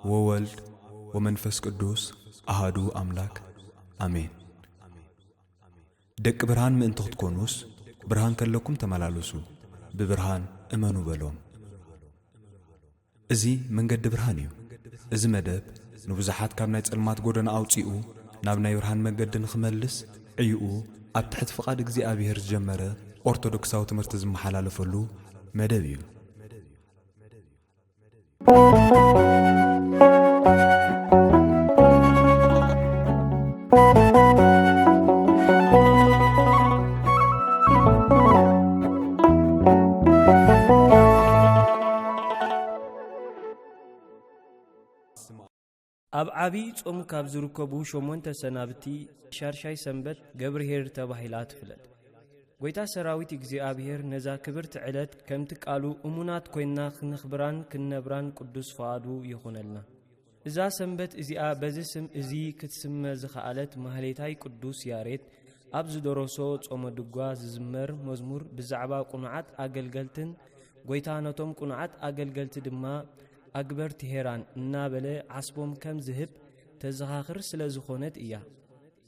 ወወልድ ወመንፈስ ቅዱስ አሃዱ አምላክ አሜን። ደቅ ብርሃን ምእንተ ክትኮኑስ ብርሃን ከለኩም ተመላለሱ ብብርሃን እመኑ በሎም። እዚ መንገዲ ብርሃን እዩ። እዚ መደብ ንብዙሓት ካብ ናይ ጸልማት ጎደና ኣውፂኡ ናብ ናይ ብርሃን መንገዲ ንኽመልስ ዕይኡ ኣብ ትሕቲ ፍቓድ እግዚኣብሔር ዝጀመረ ኦርቶዶክሳዊ ትምህርቲ ዝመሓላለፈሉ መደብ እዩ። ኣብ ዓብይ ጾም ካብ ዝርከቡ 8 ሰናብቲ ሻርሻይ ሰንበት ገብርኄር ተባሂላ ትፍለጥ። ጎይታ ሰራዊት እግዚኣብሔር ነዛ ክብርቲ ዕለት ከምቲ ቃሉ እሙናት ኮይና ክንኽብራን ክንነብራን ቅዱስ ፈቃዱ ይኹነልና። እዛ ሰንበት እዚኣ በዚ ስም እዚ ክትስመ ዝኸኣለት ማህሌታይ ቅዱስ ያሬድ ኣብ ዝደረሶ ጾመ ድጓ ዝዝመር መዝሙር ብዛዕባ ቁኑዓት ኣገልገልትን ጎይታ ነቶም ቁኑዓት ኣገልገልቲ ድማ ኣግበርቲ ሄራን እናበለ ዓስቦም ከም ዝህብ ተዘኻኽር ስለ ዝኾነት እያ።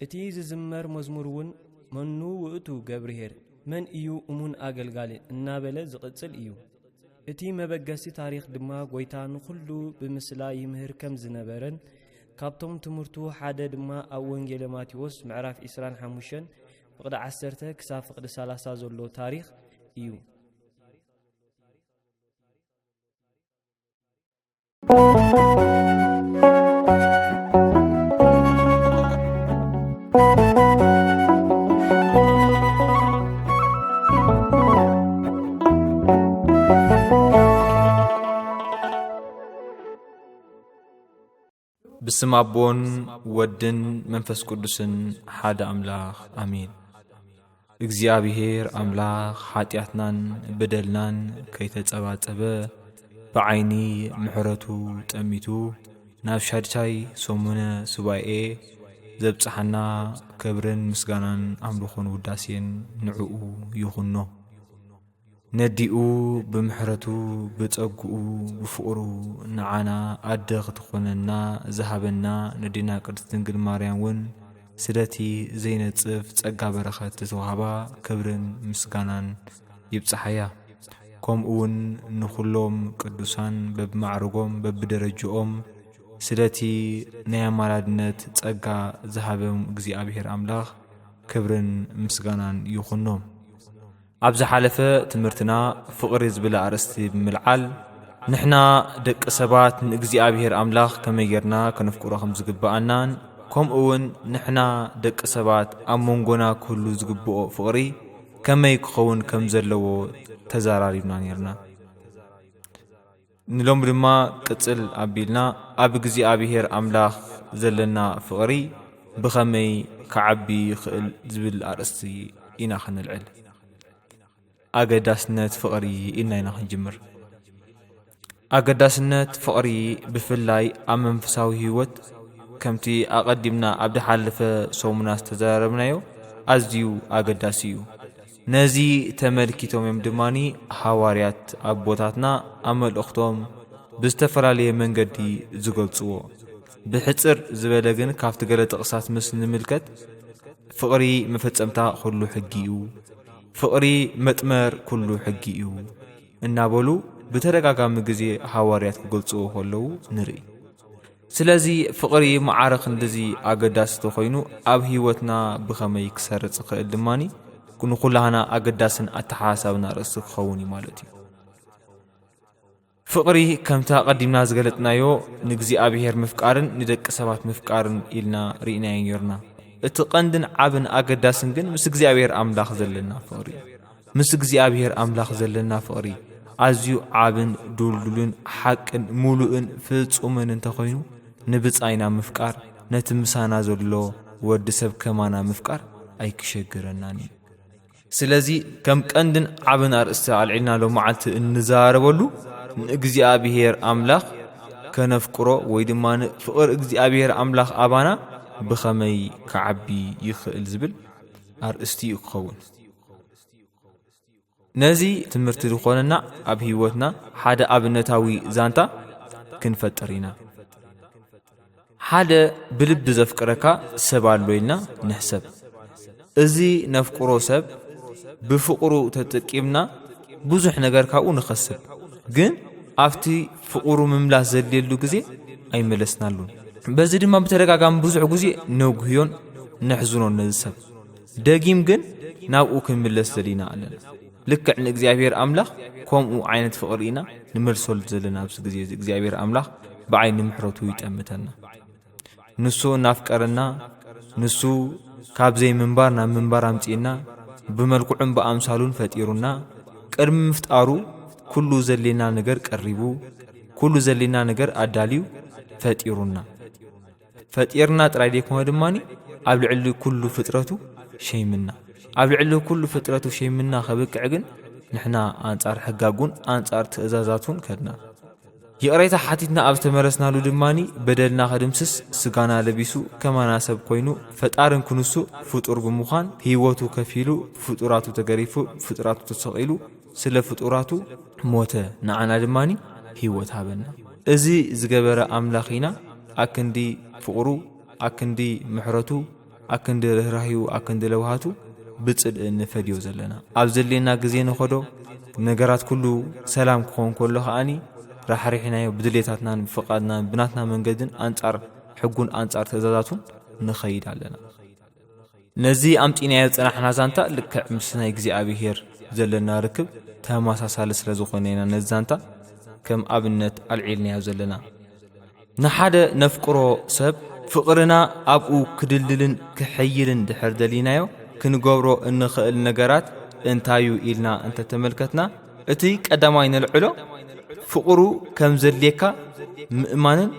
እቲ ዝዝመር መዝሙርውን መኑ ውእቱ ገብርኄር መን እዩ እሙን ኣገልጋሊ እናበለ ዝቕጽል እዩ። እቲ መበገሲ ታሪኽ ድማ ጎይታ ንኹሉ ብምስላ ይምህር ከም ዝነበረን ካብቶም ትምህርቱ ሓደ ድማ ኣብ ወንጌለ ማቴዎስ ምዕራፍ 25 ፍቕዲ 10 ክሳብ ፍቕዲ 30 ዘሎ ታሪኽ እዩ። بسم أبون ودن منفس قدسن حاد أملاخ آمين. እግዚአብሔር አምላክ ኃጢአትናን በደልናን ከይተጸባጸበ በዓይኒ ምሕረቱ ጠሚቱ ናብ ሻድቻይ ሰሙነ ሱባኤ ዘብጽሐና ክብርን ምስጋናን አምልኾን ውዳሴን ንዕኡ ይኹኖ። ነዲኡ ብምሕረቱ በጸጉኡ በፍቅሩ ንዓና አደ ክትኾነና ዝሃበና ነዲና ቅድስት ድንግል ማርያም ውን ስለቲ ዘይነጽፍ ጸጋ በረኸት ተዋሃባ ክብርን ምስጋናን ይብጽሐያ። ከምኡውን ንኹሎም ቅዱሳን በብማዕርጎም በብደረጅኦም ስለቲ ናይ አማላድነት ጸጋ ዝሃበም እግዚአብሔር አምላኽ ክብርን ምስጋናን ይኹኖም። ኣብዚ ሓለፈ ትምህርትና ፍቕሪ ዝብል ኣርእስቲ ብምልዓል ንሕና ደቂ ሰባት ንእግዚአብሔር አምላኽ ከመይ ጌርና ከነፍቅሮ ከም ዝግባአናን ከምኡውን ንሕና ደቂ ሰባት ኣብ መንጎና ክህሉ ዝግብኦ ፍቕሪ ከመይ ክኸውን ከም ዘለዎ ተዘራሪብና ነርና። ንሎም ድማ ቅጽል ኣቢልና ኣብ እግዚአብሔር አምላኽ ዘለና ፍቕሪ ብኸመይ ከዓቢ ይኽእል ዝብል ኣርእስቲ ኢና ክንልዕል። ኣገዳስነት ፍቕሪ ኢልና ኢና ክንጅምር። ኣገዳስነት ፍቕሪ ብፍላይ ኣብ መንፈሳዊ ህይወት ከምቲ ኣቐዲምና ኣብ ዝሓለፈ ሰሙና ዝተዘራረብናዮ ኣዝዩ ኣገዳሲ እዩ። ነዚ ተመልኪቶም እዮም ድማኒ ሃዋርያት ኣቦታትና ኣብ መልእኽቶም ብዝተፈላለየ መንገዲ ዝገልጽዎ። ብሕጽር ዝበለ ግን ካብቲ ገለ ጥቕሳት ምስ ንምልከት ፍቕሪ መፈጸምታ ኩሉ ሕጊ እዩ፣ ፍቕሪ መጥመር ኩሉ ሕጊ እዩ እናበሉ ብተደጋጋሚ ግዜ ሃዋርያት ክገልጽዎ ከለዉ ንርኢ። ስለዚ ፍቕሪ መዓርኽ እንደዚ ኣገዳሲ ተኾይኑ ኣብ ህይወትና ብኸመይ ክሰርጽ ክእል ድማኒ ንኹላህና ኣገዳስን ኣተሓሳብና ርእሲ ክኸውን እዩ ማለት እዩ። ፍቕሪ ከምታ ቀዲምና ዝገለጥናዮ ንእግዚአብሔር ምፍቃርን ንደቂ ሰባት ምፍቃርን ኢልና ርኢናዮ ነርና። እቲ ቀንድን ዓብን ኣገዳስን ግን ምስ እግዚአብሔር አምላኽ ዘለና ፍቕሪ ምስ እግዚአብሔር አምላኽ ዘለና ፍቕሪ ኣዝዩ ዓብን ዱልዱልን ሓቅን ሙሉእን ፍጹምን እንተኾይኑ ንብጻይና ምፍቃር ነቲ ምሳና ዘሎ ወዲ ሰብ ከማና ምፍቃር ኣይክሸግረናን እዩ። ስለዚ ከም ቀንድን ዓብን አርእስቲ አልዒልና ሎ መዓልቲ እንዛረበሉ ንእግዚአብሔር አምላኽ ከነፍቅሮ ወይ ድማ ፍቅር እግዚአብሔር አምላኽ አባና ብኸመይ ከዓቢ ይኽእል ዝብል አርእስቲ ይኸውን። ነዚ ትምህርቲ ዝኾነና ኣብ ህይወትና ሓደ ኣብነታዊ ዛንታ ክንፈጥር ኢና። ሓደ ብልቢ ዘፍቅረካ ሰብ ኣሎ ኢልና ንሕሰብ። እዚ ነፍቅሮ ሰብ ብፍቅሩ ተጠቂምና ብዙሕ ነገር ካብኡ ንኸስብ፣ ግን ኣብቲ ፍቅሩ ምምላስ ዘድልየሉ ግዜ ኣይመለስናሉን። በዚ ድማ ብተደጋጋሚ ብዙሕ ግዜ ነጉህዮን ነሕዝኖን ነዚ ሰብ ደጊም ግን ናብኡ ክንምለስ ዘሊና ኣለና። ልክዕ ንእግዚአብሔር አምላኽ ከምኡ ዓይነት ፍቅሪ ኢና ንመልሰሉ ዘለና። ኣብዚ ግዜ እግዚአብሔር አምላኽ ብዓይኒ ምሕረቱ ይጠምተና። ንሱ እናፍቀረና፣ ንሱ ካብ ዘይ ምንባር ናብ ምንባር ኣምፂና ብመልክዑን ብኣምሳሉን ፈጢሩና ቅድሚ ምፍጣሩ ኩሉ ዘሌና ነገር ቀሪቡ ኩሉ ዘሌና ነገር ኣዳልዩ ፈጢሩና። ፈጢርና ጥራይ ደይኮነ ድማኒ ኣብ ልዕሊ ኩሉ ፍጥረቱ ሸይምና። ኣብ ልዕሊ ኩሉ ፍጥረቱ ሸይምና ኸብቅዕ ግን ንሕና ኣንጻር ሕጋጉን ኣንጻር ትእዛዛቱን ከድና። ይቕሬታ ሓቲትና ኣብ ዝተመረስናሉ ድማኒ በደልና ኸድምስስ ስጋና ለቢሱ ከማና ሰብ ኮይኑ ፈጣርን ክንሱ ፍጡር ብምዃን ህይወቱ ከፊሉ ፍጡራቱ ተገሪፉ ፍጡራቱ ተሰቒሉ ስለ ፍጡራቱ ሞተ፣ ንዓና ድማኒ ህይወት ሃበና። እዚ ዝገበረ ኣምላኽ ኢና ኣክንዲ ፍቕሩ ኣክንዲ ምሕረቱ ኣክንዲ ርህራሂኡ ኣክንዲ ለውሃቱ ብጽድቅ እንፈድዮ ዘለና። ኣብ ዘሌና ግዜ ንኸዶ ነገራት ኩሉ ሰላም ክኾን ከሎ ኸኣኒ ራሕሪሕናዮ ብድሌታትናን ብፍቓድናን ብናትና መንገድን ኣንጻር ሕጉን ኣንጻር ትእዛዛቱን ንኸይድ ኣለና። ነዚ ኣምጢናዮ ፀናሕና ዛንታ ልክዕ ምስ ናይ እግዚኣብሔር ዘለና ርክብ ተመሳሳሊ ስለ ዝኾነ ኢና ነዚ ዛንታ ከም ኣብነት ኣልዒልናዮ ዘለና። ንሓደ ነፍቅሮ ሰብ ፍቕርና ኣብኡ ክድልድልን ክሕይልን ድሕር ደሊናዮ ክንገብሮ እንኽእል ነገራት እንታዩ ኢልና እንተተመልከትና እቲ ቀዳማይ ነልዕሎ ፍቅሩ ከም ዘድልየካ ምእማንን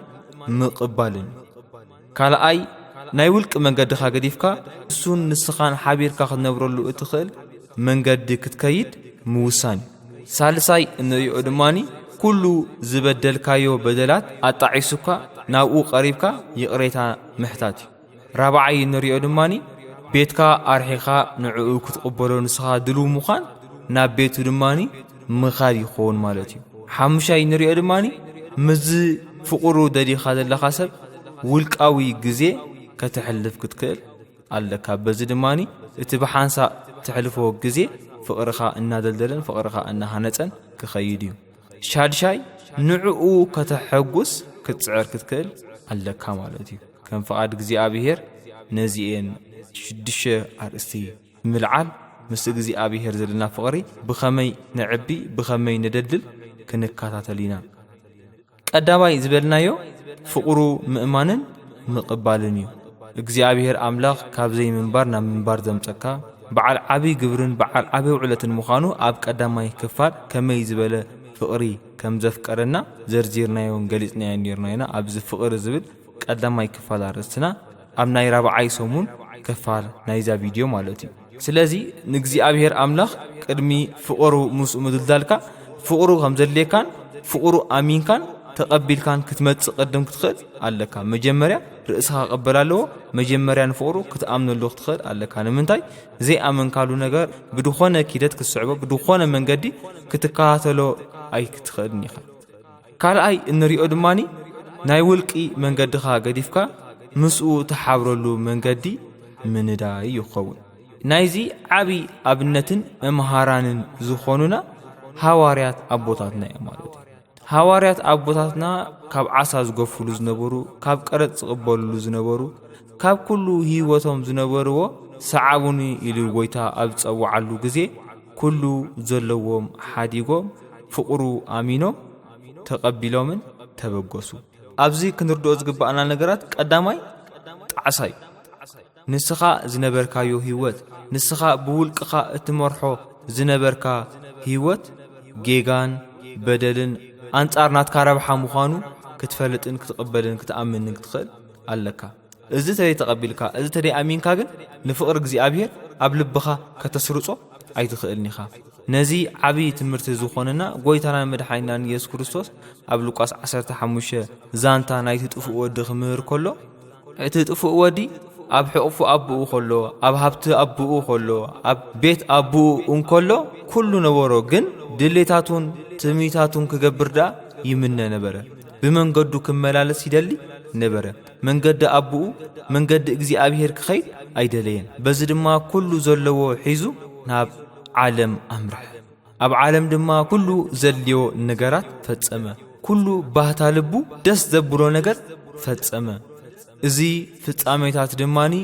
ምቕባልን። ካልኣይ ናይ ውልቂ መንገድኻ ገዲፍካ እሱን ንስኻን ሓቢርካ ክትነብረሉ እትኽእል መንገዲ ክትከይድ ምውሳን። ሳልሳይ እንሪኦ ድማኒ ኩሉ ዝበደልካዮ በደላት ኣጣዒሱካ ናብኡ ቀሪብካ ይቕሬታ ምሕታት እዩ። ራብዓይ እንሪኦ ድማኒ ቤትካ ኣርሒኻ ንዕኡ ክትቕበሎ ንስኻ ድልው ምዃን ናብ ቤቱ ድማኒ ምኻድ ይኸውን ማለት እዩ። ሓሙሻይ እንሪኦ ድማኒ ምዝ ፍቅሩ ደዲኻ ዘለኻ ሰብ ውልቃዊ ግዜ ከተሕልፍ ክትክእል ኣለካ። በዚ ድማኒ እቲ ብሓንሳ ትሕልፎ ግዜ ፍቅርኻ እናደልደለን ፍቅርኻ እናሃነፀን ክኸይድ እዩ። ሻድሻይ ንዕኡ ከተሐጉስ ክትፅዕር ክትክእል ኣለካ ማለት እዩ። ከም ፍቓድ እግዚኣብሔር ነዚአን 6 ኣርእስቲ ምልዓል ምስ እግዚኣብሔር ዘለና ፍቅሪ ብኸመይ ነዕቢ ብኸመይ ነደልል ክንከታተል ኢና። ቀዳማይ ዝበልናዮ ፍቅሩ ምእማንን ምቕባልን እዩ። እግዚአብሔር አምላኽ ካብ ዘይ ምንባር ናብ ምንባር ዘምፀካ በዓል ዓብይ ግብርን በዓል ዓብይ ውዕለትን ምዃኑ ኣብ ቀዳማይ ክፋል ከመይ ዝበለ ፍቅሪ ከም ዘፍቀረና ዘርዚርናዮን ገሊጽናዮን ነርና ኢና። ኣብዚ ፍቅሪ ዝብል ቀዳማይ ክፋል ኣርእስትና ኣብ ናይ ራብዓይ ሰሙን ክፋል ናይዛ ቪድዮ ማለት እዩ። ስለዚ ንእግዚአብሔር አምላኽ ቅድሚ ፍቅሩ ምስኡ ምድልዳልካ ፍቅሩ ከም ዘድልየካን ፍቅሩ ኣሚንካን ተቐቢልካን ክትመጽእ ቅድም ክትኽእል ኣለካ። መጀመርያ ርእስኻ ክቕበል ኣለዎ። መጀመርያ ንፍቅሩ ክትኣምነሉ ክትኽእል ኣለካ። ንምንታይ ዘይኣመንካሉ ነገር ብድኾነ ኪደት ክትስዕቦ ብድኾነ መንገዲ ክትከታተሎ ኣይክትኽእልን ኢኻ። ካልኣይ እንሪኦ ድማኒ ናይ ውልቂ መንገድኻ ገዲፍካ ምስኡ ተሓብረሉ መንገዲ ምንዳይ ይኸውን። ናይዚ ዓብይ ኣብነትን መምሃራንን ዝኾኑና ሃዋርያት ኣቦታትና እዮም ማለት እዩ። ሃዋርያት ኣቦታትና ካብ ዓሳ ዝገፍሉ ዝነበሩ፣ ካብ ቀረጥ ዝቕበሉሉ ዝነበሩ፣ ካብ ኩሉ ህይወቶም ዝነበርዎ ሰዓቡኒ ኢሉ ጎይታ ኣብ ዝፀውዓሉ ግዜ ኩሉ ዘለዎም ሓዲጎም ፍቅሩ ኣሚኖም ተቐቢሎምን ተበገሱ። ኣብዚ ክንርድኦ ዝግባአና ነገራት ቀዳማይ ጣዕሳ እዩ። ንስኻ ዝነበርካዮ ህይወት ንስኻ ብውልቅኻ እትመርሖ ዝነበርካ ህይወት ጌጋን በደልን ኣንጻር ናትካ ረብሓ ምዃኑ ክትፈልጥን ክትቕበልን ክትኣምንን ክትኽእል ኣለካ። እዚ ተደይ ተቐቢልካ እዚ ተደይ ኣሚንካ ግን ንፍቅሪ እግዚኣብሔር ኣብ ልብኻ ከተስርጾ ኣይትኽእልኒኻ ነዚ ዓብዪ ትምህርቲ ዝኾነና ጎይታና መድሓኒና ኢየሱስ ክርስቶስ ኣብ ሉቃስ 15 ዛንታ ናይቲ ጥፉእ ወዲ ክምህር ከሎ እቲ ጥፉእ ወዲ ኣብ ሕቑፉ ኣቡኡ ከሎ ኣብ ሃብቲ ኣቡኡ ከሎ ኣብ ቤት ኣቡኡ እንከሎ ኩሉ ነበሮ ግን ድሌታቱን ትምኒታቱን ክገብር ዳ ይምነ ነበረ ብመንገዱ ክመላለስ ይደሊ ነበረ መንገዲ ኣቡኡ መንገዲ እግዚኣብሔር ክኸይድ ኣይደለየን በዚ ድማ ኩሉ ዘለዎ ሒዙ ናብ ዓለም ኣምርሕ ኣብ ዓለም ድማ ኩሉ ዘልዮ ነገራት ፈጸመ ኩሉ ባህታ ልቡ ደስ ዘብሎ ነገር ፈጸመ እዚ ፍጻሜታት ድማኒ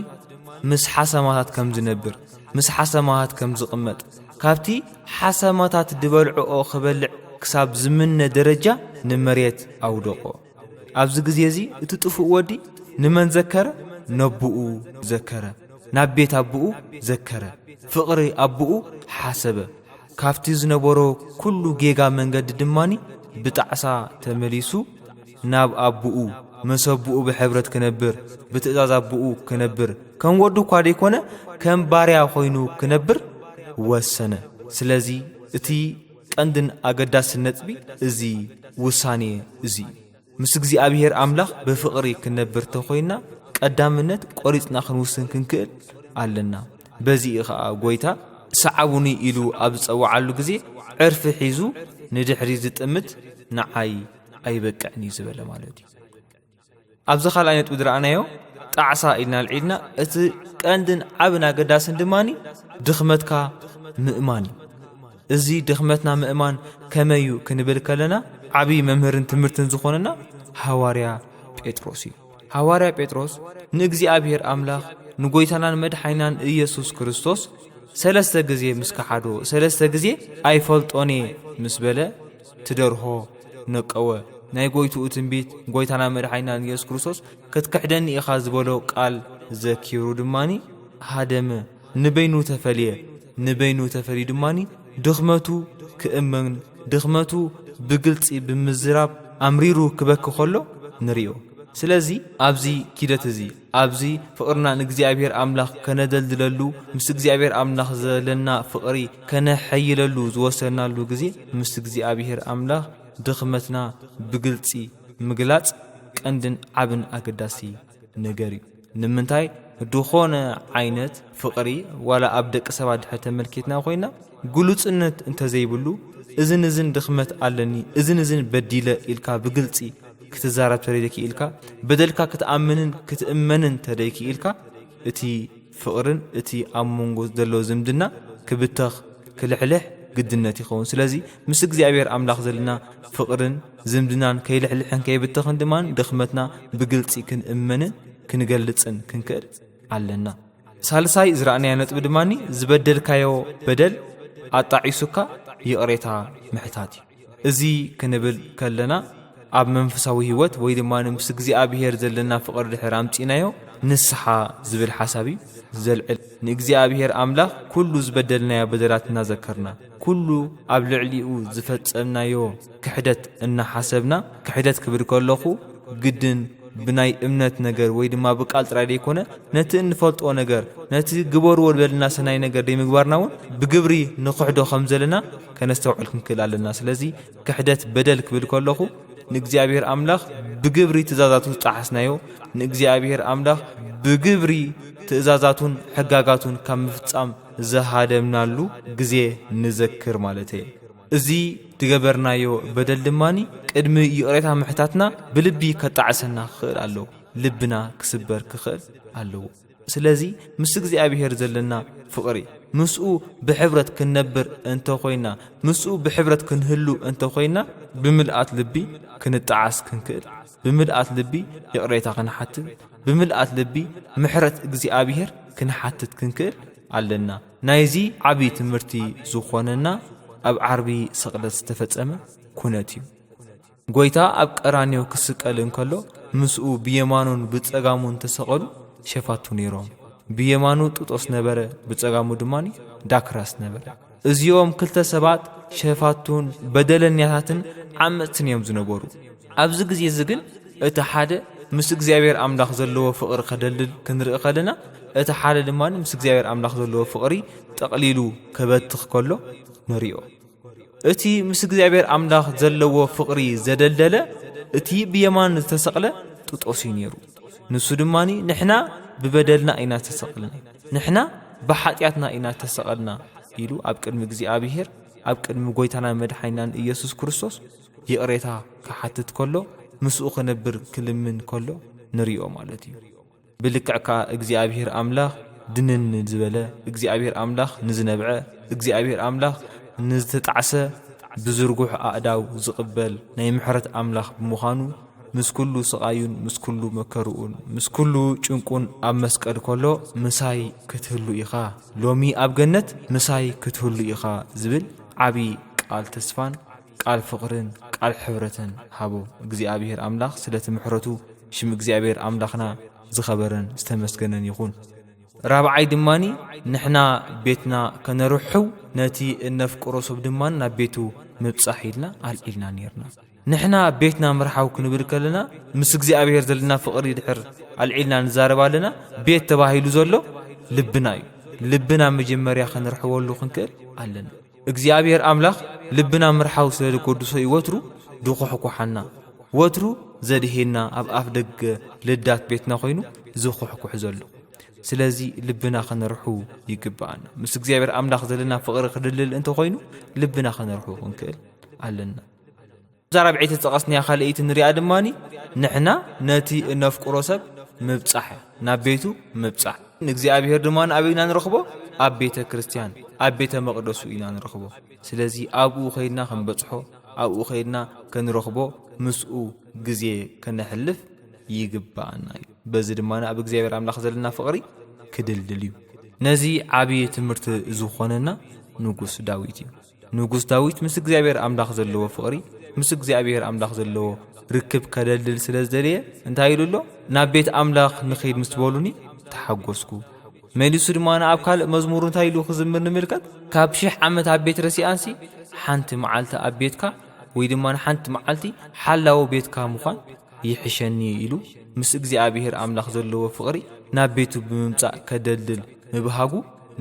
ምስ ሓሰማታት ከም ዝነብር ምስ ሓሰማታት ከም ዝቕመጥ ካብቲ ሓሰማታት ድበልዕኦ ክበልዕ ክሳብ ዝምነ ደረጃ ንመሬት ኣውደቆ ኣብዚ ግዜ እዚ እቲ ጥፉእ ወዲ ንመን ዘከረ ነብኡ ዘከረ ናብ ቤት ኣቡኡ ዘከረ ፍቕሪ ኣቡኡ ሓሰበ ካብቲ ዝነበሮ ኩሉ ጌጋ መንገዲ ድማኒ ብጣዕሳ ተመሊሱ ናብ ኣቡኡ መሰቡኡ ብሕብረት ክነብር ብትእዛዝ ኣቡኡ ክነብር ከም ወዱ እኳ ደይኮነ ከም ባርያ ኮይኑ ክነብር ወሰነ ስለዚ እቲ ቀንድን ኣገዳሲ ነጥቢ እዚ ውሳኔ እዚ ምስ እግዚኣብሔር ኣምላኽ ብፍቕሪ ክነብር ተኾይና ቀዳምነት ቆሪጽና ክንውስን ክንክእል ኣለና በዚ ከዓ ጎይታ ሰዓቡኒ ኢሉ ኣብ ዝጸዋዓሉ ግዜ ዕርፊ ሒዙ ንድሕሪ ዝጥምት ንዓይ ኣይበቅዕኒ ዝበለ ማለት እዩ ኣብዚ ካልኣይ ነጥቢ ዝረኣናዮ ጣዕሳ ኢልና ልዒልና እቲ ቀንድን ዓብን ኣገዳስን ድማኒ ድኽመትካ ምእማን እዩ እዚ ድኽመትና ምእማን ከመዩ ክንብል ከለና ዓብዪ መምህርን ትምህርትን ዝኾነና ሐዋርያ ጴጥሮስ እዩ ሐዋርያ ጴጥሮስ ንእግዚኣብሔር ኣምላኽ ንጎይታናን መድሓኒናን ኢየሱስ ክርስቶስ 3 ግዜ ምስ ከሓዶ 3 ግዜ ኣይፈልጦኔ ምስ በለ ትደርሆ ነቀወ ናይ ጎይትኡ ትንቢት ጎይታና መድሓኒናን ኢየሱስ ክርስቶስ ክትክሕደኒ ኢኻ ዝበሎ ቃል ዘኪሩ ድማኒ ሃደመ ንበይኑ ተፈልየ ድማኒ ድኽመቱ ክእመን ድኽመቱ ብግልፂ ብምዝራብ ኣምሪሩ ክበክ ከሎ ንሪኦ ስለዚ ኣብዚ ኪደት እዚ ኣብዚ ፍቕርና ንእግዚኣብሔር ኣምላኽ ከነደልድለሉ ምስ እግዚኣብሔር ኣምላኽ ዘለና ፍቕሪ ከነሐይለሉ ዝወሰናሉ ግዜ ምስ እግዚኣብሔር ኣምላኽ ድኽመትና ብግልፂ ምግላጽ ቀንድን ዓብን ኣገዳሲ ነገር እዩ ንምንታይ ድኾነ ዓይነት ፍቕሪ ዋላ ኣብ ደቂ ሰባት ድሕር ተመልኪትና ኮይና ግሉጽነት እንተዘይብሉ እዝን ድኽመት ኣለኒ እዝን በዲለ ኢልካ ብግልፂ ክትዛረብ ተደይኪ ኢልካ በደልካ ክትኣምንን ክትእመንን ተደይኪ ኢልካ እቲ ፍቕርን እቲ ኣብ መንጎ ዘሎ ዝምድና ክብተኽ ክልሕልሕ ግድነት ይኸውን ስለዚ ምስ እግዚኣብሔር ኣምላኽ ዘለና ፍቕርን ዝምድናን ከይልሕልሕን ከይብተኽን ድማን ድኽመትና ብግልፂ ክንእመንን ክንገልጽን ክንክእል ኣለና ሳልሳይ ዝረኣናዮ ነጥቢ ድማኒ ዝበደልካዮ በደል ኣጣዒሱካ ይቕሬታ ምሕታት እዩ እዚ ክንብል ከለና ኣብ መንፈሳዊ ህይወት ወይ ድማ ምስ እግዚኣብሔር ዘለና ፍቕሪ ድሕር ኣምፂናዮ ንስሓ ዝብል ሓሳብ እዩ ዘልዕል ንእግዚኣብሔር ኣምላኽ ኩሉ ዝበደልናዮ በደላት እናዘከርና ኩሉ ኣብ ልዕሊኡ ዝፈጸምናዮ ክሕደት እናሓሰብና ክሕደት ክብል ከለኹ ግድን ብናይ እምነት ነገር ወይ ድማ ብቃል ጥራይ ደይኮነ ነቲ እንፈልጦ ነገር ነቲ ግበርዎ ዝበልና ሰናይ ነገር ደይምግባርና እውን ብግብሪ ንኽሕዶ ከም ዘለና ከነስተውዕል ክንክእል ኣለና ስለዚ ክሕደት በደል ክብል ከለኹ ንእግዚኣብሔር ኣምላኽ ብግብሪ ትእዛዛቱ ዝጣሓስናዮ ንእግዚኣብሔር ኣምላኽ ብግብሪ ትእዛዛቱን ሕጋጋቱን ካብ ምፍጻም ዘሃደምናሉ ግዜ ንዘክር ማለት እየ እዚ ድገበርናዮ በደል ድማኒ ቅድሚ ይቕሬታ ምሕታትና ብልቢ ከጣዕሰና ክኽእል ኣለዎ ልብና ክስበር ክኽእል ኣለዎ ስለዚ ምስ እግዚኣብሔር ዘለና ፍቕሪ ምስኡ ብሕብረት ክንነብር እንተ ኮይና ምስኡ ብሕብረት ክንህሉ እንተ ኮይና ብምልኣት ልቢ ክንጣዓስ ክንክእል ብምልኣት ልቢ ይቕሬታ ክንሓትት ብምልኣት ልቢ ምሕረት እግዚኣብሔር ክንሓትት ክንክእል ኣለና ናይዚ ዓብዪ ትምህርቲ ዝኾነና ኣብ ዓርቢ ስቕለት ዝተፈጸመ ኩነት እዩ ጎይታ ኣብ ቀራንዮ ክስቀል እንከሎ ምስኡ ብየማኑን ብጸጋሙን ተሰቐሉ ሸፋቱ ነይሮም ብየማኑ ጡጦስ ነበረ ብጸጋሙ ድማኒ ዳክራስ ነበረ እዚኦም ክልተ ሰባት ሸፋቱን በደለኛታትን ዓመፅትን እዮም ዝነበሩ ኣብዚ ግዜ እዚ ግን እቲ ሓደ ምስ እግዚአብሔር አምላኽ ዘለዎ ፍቕሪ ከደልል ክንርኢ ከለና እቲ ሓደ ድማ ምስ እግዚአብሔር አምላኽ ዘለዎ ፍቕሪ ጠቕሊሉ ከበትኽ ከሎ ንሪኦ እቲ ምስ እግዚአብሔር አምላኽ ዘለዎ ፍቕሪ ዘደልደለ እቲ ብየማን ዝተሰቕለ ጡጦስ እዩ ነይሩ ንሱ ድማኒ ንሕና ብበደልና ኢና ተሰቕልና ንሕና ብሓጢአትና ኢና ተሰቐልና ኢሉ ኣብ ቅድሚ እግዚአብሔር ኣብ ቅድሚ ጎይታና መድሓኒናን ኢየሱስ ክርስቶስ ይቕሬታ ክሓትት ከሎ ምስኡ ክነብር ክልምን ከሎ ንሪኦ ማለት እዩ ብልክዕካ እግዚአብሔር አምላኽ ድንን ዝበለ እግዚአብሔር አምላኽ ንዝነብዐ እግዚአብሔር አምላኽ ንዝተጣዕሰ ብዝርጉሕ ኣእዳው ዝቕበል ናይ ምሕረት አምላኽ ብምዃኑ ምስ ኩሉ ስቓዩን ምስ ኩሉ መከሩኡን ምስ ኩሉ ጭንቁን ኣብ መስቀል ከሎ ምሳይ ክትህሉ ኢኻ ሎሚ ኣብ ገነት ምሳይ ክትህሉ ኢኻ ዝብል ዓብይ ቃል ተስፋን ቃል ፍቕርን ቃል ሕብረትን ሃቦ እግዚአብሔር አምላኽ ስለቲ ምሕረቱ ሽም እግዚአብሔር አምላኽና ዝኸበረን ዝተመስገነን ይኹን ራብዓይ ድማኒ ንሕና ቤትና ከነርሕው ነቲ እነፍቅሮ ሰብ ድማን ናብ ቤቱ ምብጻሕ ኢልና ኣልዒልና ነርና ንሕና ቤትና ምርሓው ክንብል ከለና ምስ እግዚአብሔር ዘለና ፍቕሪ ድሕር ኣልዒልና ንዛረብ ኣለና ቤት ተባሂሉ ዘሎ ልብና እዩ ልብና መጀመርያ ከነርሕወሉ ክንክእል ኣለና እግዚአብሔር አምላኽ ልብና ምርሓው ስለ ዝጎድሶ እዩ ወትሩ ድኹሕኩሓና ወትሩ ዘድሄና ኣብ ኣፍ ደገ ልዳት ቤትና ኮይኑ ዝኹሕኩሕ ዘሎ ስለዚ ልብና ከነርሑ ይግባአና ምስ እግዚአብሔር አምላኽ ዘለና ፍቕሪ ክድልል እንተ ኮይኑ ልብና ከነርሑ ክንክእል ኣለና ዛራብዒት ተጠቐስንያ ካልአይቲ ንሪኣ ድማኒ ንሕና ነቲ እነፍቅሮ ሰብ ምብጻሕ ናብ ቤቱ ምብጻሕ ንእግዚአብሔር ድማን ኣበይና ንረኽቦ ኣብ ቤተ ክርስቲያን ኣብ ቤተ መቕደሱ ኢና ንረኽቦ ስለዚ ኣብኡ ኸይድና ክንበጽሖ ኣብኡ ኸይድና ከንረኽቦ ምስኡ ግዜ ከነሕልፍ ይግባአና እዩ በዚ ድማን ኣብ እግዚአብሔር አምላኽ ዘለና ፍቕሪ ክድልድል እዩ ነዚ ዓብዪ ትምህርቲ ዝኾነና ንጉስ ዳዊት እዩ ንጉስ ዳዊት ምስ እግዚአብሔር አምላኽ ዘለዎ ፍቕሪ ምስ እግዚአብሔር አምላኽ ዘለዎ ርክብ ከደልድል ስለ ዝደለየ እንታይ ኢሉ ኣሎ ናብ ቤት አምላኽ ንኸይድ ምስ በሉኒ ተሓጐስኩ መሊሱ ድማን ኣብ ካልእ መዝሙር እንታይ ኢሉ ክዝምር ንምልከት ካብ 1000 ዓመት ኣብ ቤት ረሲኣንሲ ሓንቲ መዓልቲ ኣብ ቤትካ ወይ ድማን ሓንቲ መዓልቲ ሓላዊ ቤትካ ምዃን ይሕሸኒ ኢሉ ምስ እግዚአብሔር አምላኽ ዘለዎ ፍቕሪ ናብ ቤቱ ብምምጻእ ከደልድል ምብሃጉ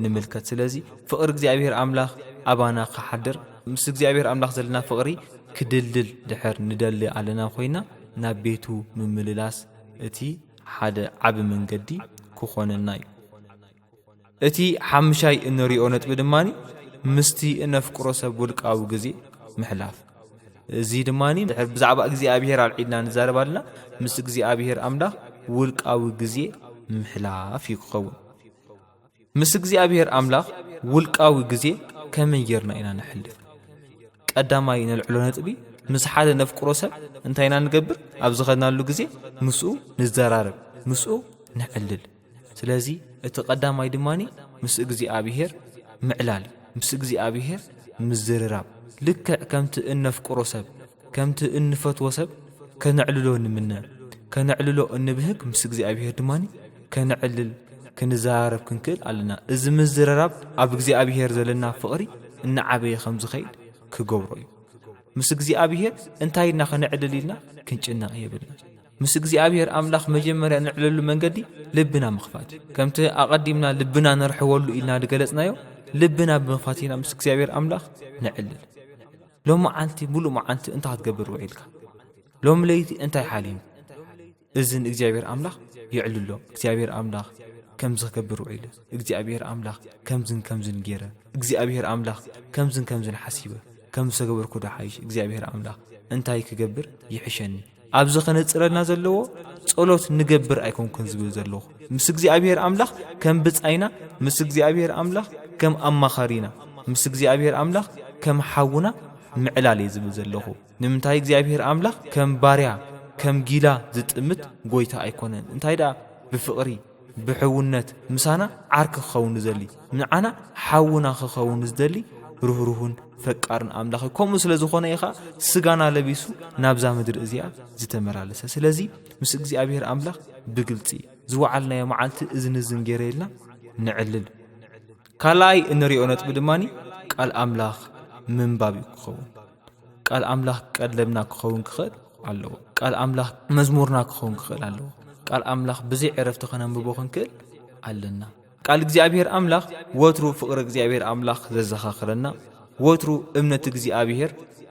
ንምልከት ስለዚ ፍቕሪ እግዚአብሔር አምላኽ ኣባና ክሓድር ምስ እግዚአብሔር አምላኽ ዘለና ፍቕሪ ክድልድል ድሕር ንደሊ ኣለና ኮይና ናብ ቤቱ ምምልላስ እቲ ሓደ ዓብ መንገዲ ክኾነና እዩ እቲ ሓምሻይ እንሪኦ ነጥቢ ድማኒ ምስቲ እነፍቅሮ ሰብ ውልቃዊ ግዜ ምሕላፍ እዚ ድማኒ ድሕር ብዛዕባ እግዚአብሔር ኣልዒልና ንዛረብ ኣለና ምስ እግዚአብሔር አምላኽ ውልቃዊ ግዜ ምሕላፍ ይክኸውን ምስ እግዚአብሔር አምላኽ ውልቃዊ ግዜ ከመይ ጌርና ኢና ንሕልፍ ቀዳማይ ነልዕሎ ነጥቢ ምስ ሓደ ነፍቅሮ ሰብ እንታይ ኢና ንገብር ኣብ ዝኸድናሉ ግዜ ምስኡ ንዘራረብ ምስኡ ንዕልል ስለዚ እቲ ቀዳማይ ድማኒ ምስ እግዚአብሔር ምዕላል ምስ እግዚአብሔር ምዝርራብ ልክዕ ከምቲ እነፍቅሮ ሰብ ከምቲ እንፈትዎ ሰብ ከነዕልሎ ንምነ ከነዕልሎ እንብህግ ምስ እግዚአብሔር ድማኒ ከነዕልል ክንዛረብ ክንክእል ኣለና እዚ ምዝርራብ ኣብ እግዚአብሔር ዘለና ፍቕሪ እናዓበየ ከም ዝኸይድ ክገብሮ እዩ ምስ እግዚአብሔር እንታይ ኢና ከነዕልል ኢልና ክንጭነቕ የብልና ምስ እግዚአብሔር አምላኽ መጀመርያ ንዕልሉ መንገዲ ልብና ምኽፋት ከምቲ ኣቐዲምና ልብና ነርሕወሉ ኢልና ድገለጽናዮ ልብና ብምኽፋት ኢና ምስ እግዚአብሔር አምላኽ ንዕልል ሎም መዓልቲ ሙሉእ መዓልቲ እንታይ ክትገብር ውዒልካ ሎም ለይቲ እንታይ ሓሊም እዝን እግዚአብሔር አምላኽ ይዕልሎ እግዚአብሔር አምላኽ ከም ዝገብር ውዒለ እግዚአብሔር አምላኽ ከምዝን ገይረ እግዚአብሔር አምላኽ ከምዝን ሓሲበ ከም ዝገበርኩ ዳሓይሽ እግዚአብሔር አምላኽ እንታይ ክገብር ይሕሸኒ ኣብዚ ኸነጽረልና ዘለዎ ጸሎት ንገብር ኣይኮንኩን ዝብል ዘለኹ ምስ እግዚአብሔር አምላኽ ከም ብጻይና ምስ እግዚአብሔር አምላኽ ከም ኣማኻሪና ምስ እግዚአብሔር አምላኽ ከም ሓውና ምዕላል ዝብል ዘለኹ ንምንታይ እግዚአብሔር አምላኽ ከም ባርያ ከም ጊላ ዝጥምት ጎይታ ኣይኮነን እንታይ ዳ ብፍቕሪ ብሕውነት ምሳና ዓርክ ክኸውን ዘሊ ንዓና ሓውና ክኸውን ዝደሊ ሩህሩህን ፈቃርን አምላኽ ከምኡ ስለ ዝኾነ ኢኻ ስጋና ለቢሱ ናብዛ ምድሪ እዚኣ ዝተመላለሰ ስለዚ ምስ እግዚአብሔር አምላኽ ብግልጺ ዝወዓልናዮ መዓልቲ እዝንዝን ገይረልና ንዕልል ካልኣይ እንሪኦ ነጥቢ ድማኒ ቃል አምላኽ ምንባብ ክኸውን ቃል አምላኽ ቀለብና ክኸውን ክኽእል ኣለዎ ቃል ኣምላኽ መዝሙርና ክኸውን ክኽእል ኣለዎ ቃል ኣምላኽ ብዘይ ዕረፍቲ ኸነንብቦ ክንክእል ኣለና ቃል እግዚኣብሔር ኣምላኽ ወትሩ ፍቕሪ እግዚኣብሔር ኣምላኽ ዘዘኻኽረና ወትሩ እምነት እግዚኣብሔር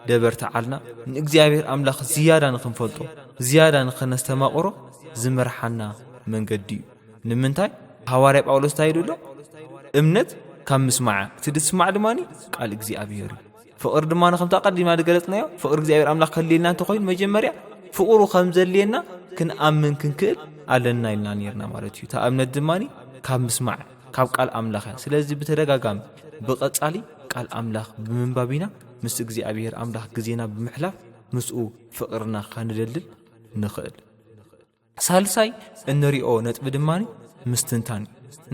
ደበርተዓልና ንእግዚኣብሔር ኣምላኽ ዝያዳ ንኽንፈልጦ ዝያዳ ንኽነስተማቕሮ ዝመርሓና መንገዲ እዩ ንምንታይ ሐዋርያ ጳውሎስ ታይዱሎ እምነት ካብ ምስማዕ እቲ ድስማዕ ድማኒ ቃል እግዚኣብሔር እዩ ፍቕሪ ድማኒ ከምታ ቀዲምና ዝገለጽናዮ ፍቕሪ እግዚኣብሔር ኣምላኽ ከልየልና እንተኾይኑ መጀመርያ ፍቕሩ ከም ዘልየና ክንኣምን ክንክእል ኣለና ኢልና ነርና ማለት እዩ እታ እምነት ድማኒ ካብ ምስማዕ ካብ ቃል ኣምላኽ እያ ስለዚ ብተደጋጋሚ ብቐጻሊ ቃል ኣምላኽ ብምንባቢና ምስ እግዚኣብሔር ኣምላኽ ግዜና ብምሕላፍ ምስኡ ፍቕርና ከንደልል ንኽእል ሳልሳይ እንሪኦ ነጥቢ ድማኒ ምስትንታን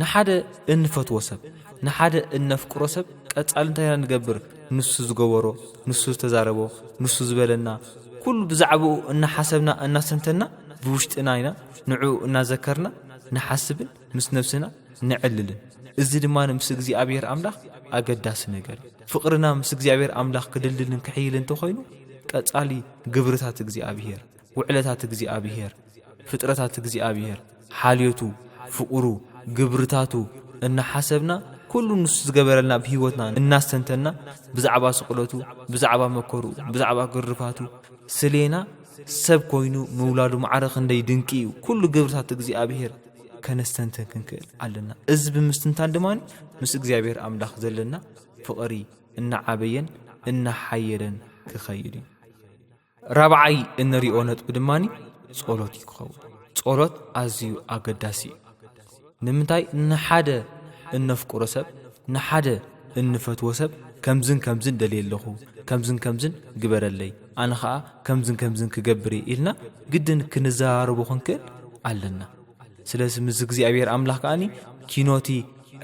ንሓደ እንፈትዎ ሰብ ንሓደ እነፍቅሮ ሰብ ቀጻሊ እንታይ ንገብር ንሱ ዝገበሮ ንሱ ዝተዛረቦ ንሱ ዝበለና ኩሉ ብዛዕባኡ እናሓሰብና እናሰንተና ብውሽጥና ኢና ንዑ እናዘከርና ንሓስብን ምስ ነፍስና ንዕልልን እዚ ድማኒ ምስ እግዚኣብሔር ኣምላኽ ኣገዳሲ ነገር ፍቕርና ምስ እግዚኣብሔር ኣምላኽ ክድልልን ክሕይልን እንተኾይኑ ቀጻሊ ግብርታት እግዚኣብሔር ውዕለታት እግዚኣብሔር ፍጥረታት እግዚኣብሔር ሓልዮቱ ፍቕሩ ግብርታቱ እናሓሰብና ኩሉ ንሱ ዝገበረልና ብሂወትና እናስተንተና ብዛዕባ ስቕለቱ ብዛዕባ መከሩ ብዛዕባ ግርፋቱ ስሌና ሰብ ኮይኑ ምውላዱ ማዕረኽ እንደይ ድንቂ እዩ ኩሉ ግብርታት እግዚኣብሔር ከነስተንተን ክንክእል ኣለና እዚ ብምስትንታን ድማኒ ምስ እግዚኣብሔር ኣምላኽ ዘለና ፍቕሪ እናዓበየን እናሓየለን ክኸይድ እዩ ራብዓይ እንሪኦ ነጥቢ ድማኒ ጸሎት ይክኸውን ጸሎት ኣዝዩ ኣገዳሲ እዩ ንምንታይ ንሓደ እነፍቅሮ ሰብ ንሓደ እንፈትዎ ሰብ ከምዝን ደልየለኹ ከምዝን ግበረለይ ኣነ ኸዓ ከምዝን ክገብር ኢልና ግድን ክንዛረቡ ክንክእል ኣለና ስለዚ ምስ እግዚኣብሔር ኣምላኽ ከዓኒ ኪኖቲ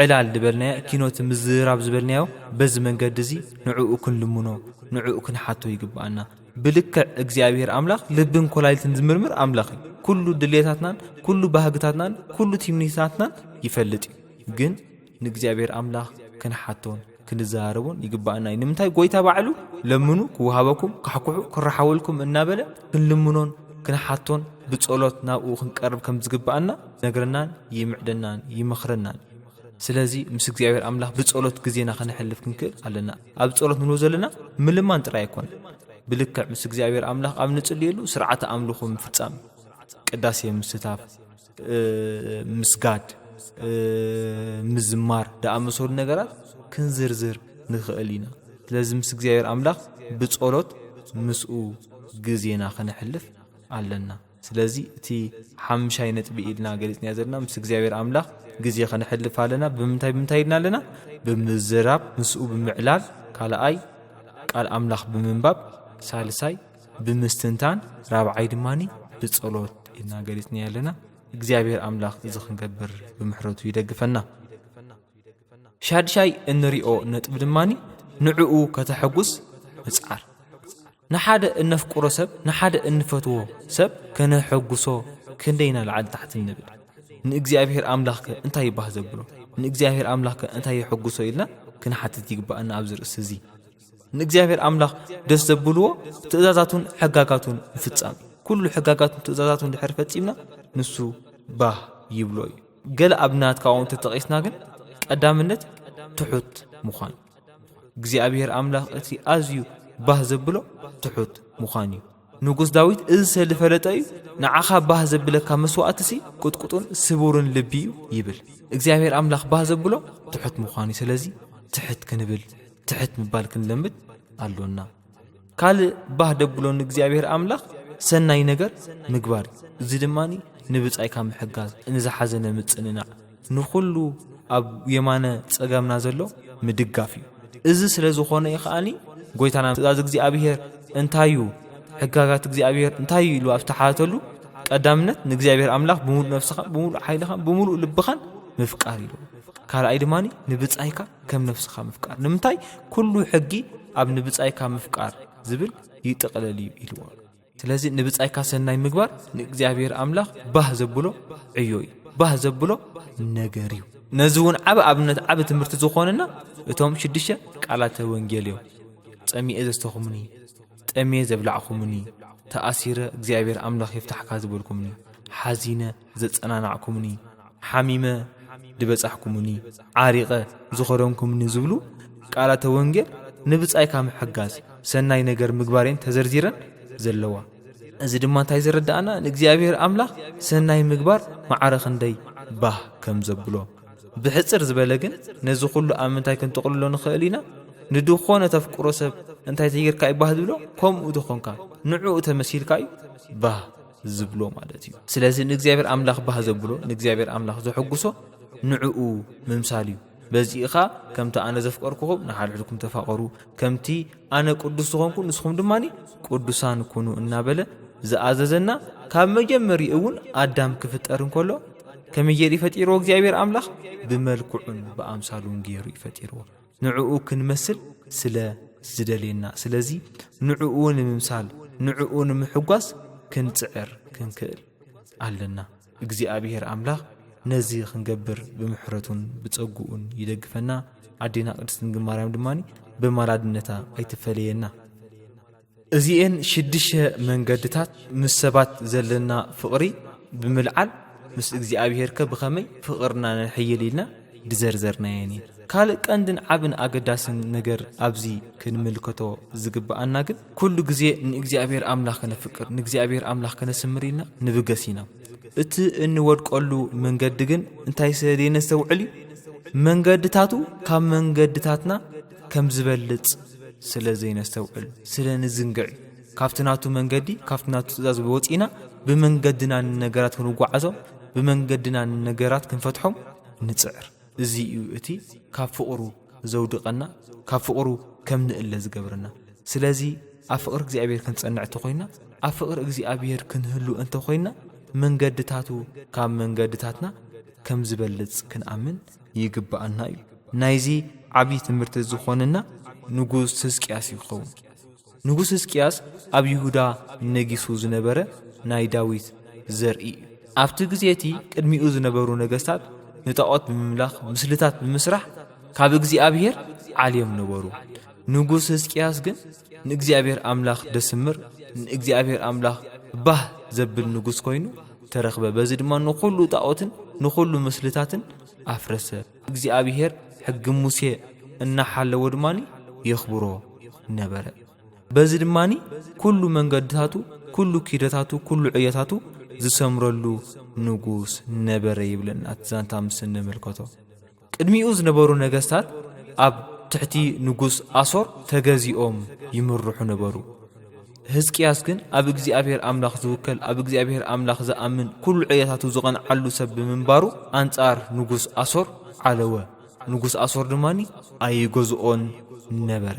ዕላል ዝበልናዮ ኪኖቲ ምዝራብ ዝበልናዮ በዚ መንገዲ እዚ ንዕኡ ክንልምኖ ንዕኡ ክንሓቶ ይግባአና ብልክዕ እግዚኣብሔር ኣምላኽ ልብን ኮላሊትን ዝምርምር ኣምላኽ እዩ ኩሉ ድሌታትናን ኩሉ ባህግታትናን ኩሉ ትምኒታትናን ይፈልጥ እዩ ግን ንእግዚኣብሔር ኣምላኽ ክንሓቶን ክንዛረቦን ይግባአና ንምንታይ ጎይታ ባዕሉ ለምኑ ክወሃበኩም ካሕኩሑ ክረሓወልኩም እናበለ ክንልምኖን ክንሓቶን ብጸሎት ናብኡ ክንቀርብ ከም ዝግባአና ነገርናን ይምዕደናን ይመኽረናን ስለዚ ምስ እግዚኣብሔር ኣምላኽ ብጸሎት ግዜና ክንሕልፍ ክንክእል ኣለና ኣብ ጸሎት ንብሎ ዘለና ምልማን ጥራይ ኣይኮነ ብልክዕ ምስ እግዚኣብሔር ኣምላኽ ኣብ ንጽልየሉ ስርዓተ ኣምልኾ ምፍጻም ቅዳሴ ምስትታፍ ምስጋድ ምዝማር ዳኣመሰሉ ነገራት ክንዝርዝር ንኽእል ኢና ስለዚ ምስ እግዚኣብሔር ኣምላኽ ብጸሎት ምስኡ ግዜና ክንሕልፍ ኣለና ስለዚ እቲ ሓምሻይ ነጥቢ ኢልና ገሊጽና ዘለና ምስ እግዚኣብሔር ኣምላኽ ግዜ ክንሕልፍ ኣለና ብምንታይ ኢልና ኣለና ብምዝራብ ምስኡ ብምዕላል ካልኣይ ቃል ኣምላኽ ብምንባብ ሳልሳይ ብምስትንታን ራብዓይ ድማኒ ብጸሎት ኢልና ገሊጽና ኣለና እግዚአብሔር ኣምላኽ እዚ ክንገብር ብምሕረቱ ይደግፈና ሻድሻይ እንሪኦ ነጥብ ድማኒ ንዕኡ ከተሐጉስ ምጽዓር ንሓደ እነፍቅሮ ሰብ ንሓደ እንፈትዎ ሰብ ከነሐጉሶ ክንደይና ልዓል ታሕት ንብል ንእግዚአብሔር ኣምላኽ እንታይ ይባህ ዘብሎ ንእግዚአብሔር ኣምላኽ እንታይ ይሐጉሶ ኢልና ክንሓትት ይግባአና ኣብ ዝርእስ እዚ ንእግዚአብሔር ኣምላኽ ደስ ዘብልዎ ትእዛዛቱን ሕጋጋቱን ፍጻም ኩሉ ሕጋጋቱን ትእዛዛቱን ድሕር ፈጺምና ንሱ ባህ ይብሎ እዩ ገለ ኣብናት ካውን ተጠቂስና ግን ቀዳምነት ትሑት ምዃን እግዚአብሔር ኣምላኽ እቲ ኣዝዩ ባህ ዘብሎ ትሑት ምዃን እዩ ንጉስ ዳዊት እዚ ስለፈለጠ እዩ ንዓኻ ባህ ዘብለካ መስዋዕትሲ ቁጥቁጡን ስቡርን ልቢ እዩ ይብል እግዚአብሔር ኣምላኽ ባህ ዘብሎ ትሑት ምዃን እዩ ስለዚ ትሕት ክንብል ትሕት ምባል ክንለምድ ኣሎና ካልእ ባህ ደብሎ ንእግዚአብሔር ኣምላኽ ሰናይ ነገር ምግባር እዚ ድማኒ ንብጻይካ ምሕጋዝ ንዝሓዘነ ምጽንናዕ ንኹሉ ኣብ የማነ ጸጋምና ዘሎ ምድጋፍ እዩ እዚ ስለ ዝኾነ ይኸኣኒ ጎይታና ትእዛዝ እግዚአብሔር እንታይ እዩ ሕጋጋት እግዚአብሔር እንታይ እዩ ኢሉ ኣብተሓተሉ ቀዳምነት ንእግዚአብሔር ኣምላኽ ብምሉእ ነፍስኻ ብምሉእ ሓይልኻ ብምሉእ ልብኻን ምፍቃር ኢሉ ካልኣይ ድማኒ ንብጻይካ ከም ነፍስኻ ምፍቃር ንምንታይ ኩሉ ሕጊ ኣብ ንብጻይካ ምፍቃር ዝብል ይጥቕለል እዩ ኢልዎ ስለዚ ንብጻይካ ሰናይ ምግባር ንእግዚአብሔር ኣምላኽ ባህ ዘብሎ ዕዮ እዩ ባህ ዘብሎ ነገር እዩ ነዚ እውን ዓብ ኣብነት ዓብ ትምህርቲ ዝኾነና እቶም 6 ቃላተ ወንጌል እዮም ጸሚኤ ዘስተኹምኒ ጠሜ ዘብላዕኹምኒ تأثير እግዚአብሔር أملاخ يفتح كازبولكمني حزينة زتصنانعكمني حميمة دبصحكمني عارقة زخرونكمني زبلو قالات ወንጌል ንብጻይ ካም ሕጋዝ ሰናይ ነገር ምግባሬን ተዘርዚረን ዘለዋ እዚ ድማ እንታይ ዘረዳእና ንእግዚአብሔር ኣምላኽ ሰናይ ምግባር ማዕረኽ እንደይ ባህ ከም ዘብሎ ብሕጽር ዝበለ ግን ነዚ ኩሉ ኣብ ምንታይ ክንጥቕልሎ ንኽእል ኢና ንድኾነ ተፍቅሮ ሰብ እንታይ ተይርካ ይባህ ዝብሎ ከምኡ ድኾንካ ንዕኡ ተመሲልካ እዩ ባህ ዝብሎ ማለት እዩ ስለዚ ንእግዚአብሔር ኣምላኽ ባህ ዘብሎ ንእግዚአብሔር ኣምላኽ ዘሐጉሶ ንዕኡ ምምሳል እዩ በዚኻ ከምቲ ኣነ ዘፍቀርኩኹም ንሓልሕልኩም ተፋቀሩ ከምቲ ኣነ ቅዱስ ዝኾንኩ ንስኹም ድማኒ ቅዱሳን ኩኑ እናበለ ዝኣዘዘና ካብ መጀመሪኡ እውን ኣዳም ክፍጠር እንከሎ ከመየር ይፈጢሮ እግዚአብሔር ኣምላኽ ብመልክዑን በኣምሳሉን ገይሩ ይፈጢርዎ ንዕኡ ክንመስል ስለ ዝደልየና ስለዚ ንዕኡ ንምምሳል ንዕኡ ንምሕጓስ ክንጽዕር ክንክእል ኣለና እግዚአብሔር ኣምላኽ ነዚ ክንገብር ብምሕረቱን ብጸጉኡን ይደግፈና ኣዴና ቅድስት ድንግል ማርያም ድማኒ በማላድነታ ኣይትፈለየና እዚአን ሽድሽ መንገድታት ምስ ሰባት ዘለና ፍቕሪ ብምልዓል ምስ እግዚአብሔር ከብኸመይ ፍቕርና ንሕይልና ድዘርዘርናየኒ ካልእ ቀንድን ዓብን ኣገዳስን ነገር ኣብዚ ክንምልከቶ ዝግባአና ግን ኩሉ ግዜ ንእግዚአብሔር ኣምላኽ ከነፍቅር ንእግዚአብሔር ኣምላኽ ከነስምር ኢና ንብገስ ኢና እቲ እንወድቀሉ መንገዲ ግን እንታይ ሰደነ ሰውዕሊ መንገድታቱ ካብ መንገድታትና ከም ዝበልጽ ስለዘይነስተውዕል ስለንዝንግዕ ካፍትናቱ መንገዲ ካፍትናቱ ትእዛዝ ወፂና ብመንገድና ነገራት ክንጓዓዞ ብመንገድና ነገራት ክንፈትሖም ንጽዕር እዚ እዩ እቲ ካብ ፍቕሩ ዘውድቐና ካብ ፍቕሩ ከም ንእለ ዝገብርና ስለዚ ኣብ ፍቕሪ እግዚአብሔር ክንጸንዕ ተኾይና ኣብ ፍቕሪ እግዚአብሔር ክንህሉ እንተ ኾይና መንገድታቱ ካብ መንገድታትና ከም ዝበልጽ ክንኣምን ይግባአና እዩ ናይዚ ዓብይ ትምህርቲ ዝኾነና ንጉስ ሕዝቅያስ ይኸውን ንጉስ ሕዝቅያስ ኣብ ይሁዳ ነጊሱ ዝነበረ ናይ ዳዊት ዘርኢ ኣብቲ ግዜቲ ቅድሚኡ ዝነበሩ ነገስታት ንጣዖት ብምምላኽ ምስልታት ብምስራሕ ካብ እግዚአብሔር ዓልዮም ነበሩ ንጉስ ሕዝቅያስ ግን ንእግዚአብሔር ኣምላኽ ደስምር ንእግዚአብሔር ኣምላኽ ባህ ዘብል ንጉስ ኮይኑ ተረኽበ በዚ ድማ ንኹሉ ጣዖትን ንኹሉ ምስልታትን ኣፍረሰ እግዚአብሔር ሕጊ ሙሴ እናሓለወ ድማኒ የኽብሮ ነበረ በዚ ድማኒ ኩሉ መንገድታቱ ኩሉ ኪደታቱ ኩሉ ዕየታቱ ዝሰምረሉ ንጉስ ነበረ ይብለና ዛንታ ምስ እንምልከቶ ቅድሚኡ ዝነበሩ ነገስታት ኣብ ትሕቲ ንጉስ ኣሶር ተገዚኦም ይምርሑ ነበሩ ሕዝቅያስ ግን ኣብ እግዚአብሔር ኣምላኽ ዝውከል ኣብ እግዚአብሔር ኣምላኽ ዝኣምን ኩሉ ዕየታቱ ዝቐንዓሉ ሰብ ብምንባሩ አንጻር ንጉስ ኣሶር ዓለወ ንጉስ ኣሶር ድማኒ ኣይገዝኦን ነበረ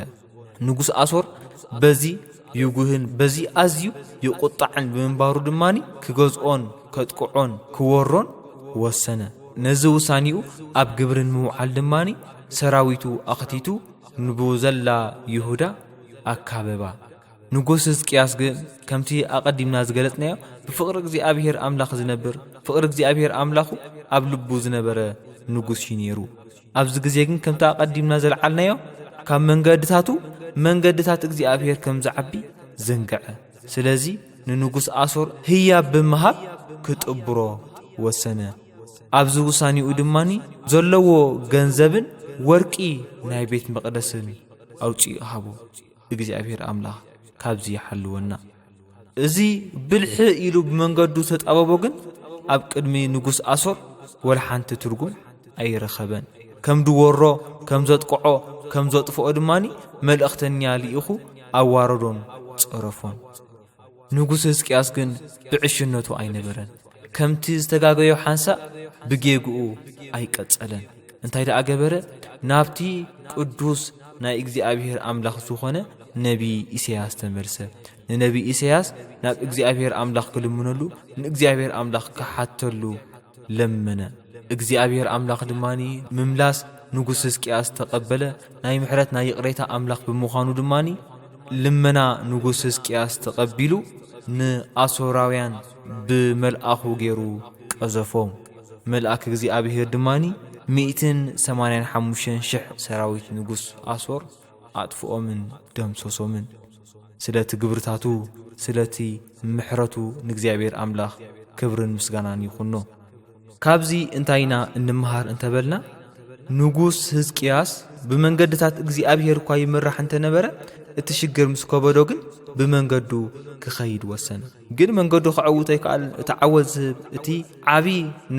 ንጉስ ኣሶር በዚ ይጉህን በዚ ኣዝዩ ይቁጣዕን ብምንባሩ ድማኒ ክገዝኦን ከጥቅዖን ክወሮን ወሰነ ነዚ ውሳኒኡ ኣብ ግብርን ምውዓል ድማኒ ሰራዊቱ ኣኽቲቱ ንብዘላ ይሁዳ ኣካበባ ንጉስ ሕዝቅያስ ግን ከምቲ ኣቀዲምና ዝገለጽናዮ ብፍቕሪ እግዚአብሔር ኣምላኽ ዝነብር ፍቕሪ እግዚአብሔር ኣምላኹ ኣብ ልቡ ዝነበረ ንጉስ ነይሩ ኣብዚ ግዜ ግን ከምቲ ኣቀዲምና ዘለዓልናዮ ካብ መንገድታት እግዚአብሔር ከም ዝዓቢ ዘንገዐ ስለዚ ንንጉስ ኣሶር ህያብ ብምሃብ ክጥብሮ ወሰነ ኣብዚ ውሳኒኡ ድማኒ ዘለዎ ገንዘብን ወርቂ ናይ ቤት መቕደስን ኣውጪኡ ሃቦ እግዚአብሔር ኣምላኽ ካብዚ ይሓልወና እዚ ብልሕ ኢሉ ብመንገዱ ተጣበቦ ግን ኣብ ቅድሚ ንጉስ ኣሶር ወልሓንቲ ትርጉም ኣይረኸበን ከም ድወሮ ከም ዘጥቅዖ ከም ዘጥፍኦ ድማኒ መልእኽተኛ ልኢኹ ኣዋረዶን ጸረፎን ንጉስ ሕዝቅያስ ግን ብዕሽነቱ ኣይነበረን ከምቲ ዝተጋገዮ ሓንሳእ ብጌግኡ ኣይቀጸለን እንታይ ደኣ ገበረ ናብቲ ቅዱስ ናይ እግዚአብሔር ኣምላኽ ዝኾነ ነቢ ኢሳያስ ተመልሰ ንነቢ ኢሳያስ ናብ እግዚአብሔር ኣምላኽ ክልምነሉ ንእግዚአብሔር ኣምላኽ ክሓተሉ ለመነ እግዚአብሔር ኣምላኽ ድማኒ ምምላስ ንጉስ ሕዝቅያስ ተቀበለ ናይ ምሕረት ናይ ይቕሬታ ኣምላኽ ብምዃኑ ድማኒ ልመና ንጉስ ሕዝቅያስ ተቀቢሉ ንኣሶራውያን ብመልአኹ ገይሩ ቀዘፎም መልአክ እግዚአብሔር ድማኒ 185,000 ሰራዊት ንጉስ ኣሶር ኣጥፍኦምን ደምሰሶምን ስለቲ ግብርታቱ ስለቲ ምሕረቱ ንእግዚአብሔር አምላኽ ክብርን ምስጋናን ይኹኖ። ካብዚ እንታይና እንምሃር እንተበልና ንጉስ ሕዝቅያስ ብመንገድታት እግዚአብሔር እኳ ይመራሕ እንተነበረ እቲ ሽግር ምስ ከበዶ ግን ብመንገዱ ክኸይድ ወሰነ። ግን መንገዱ ክዓውት ኣይከኣል። እቲ ዓወት ዝህብ እቲ ዓቢ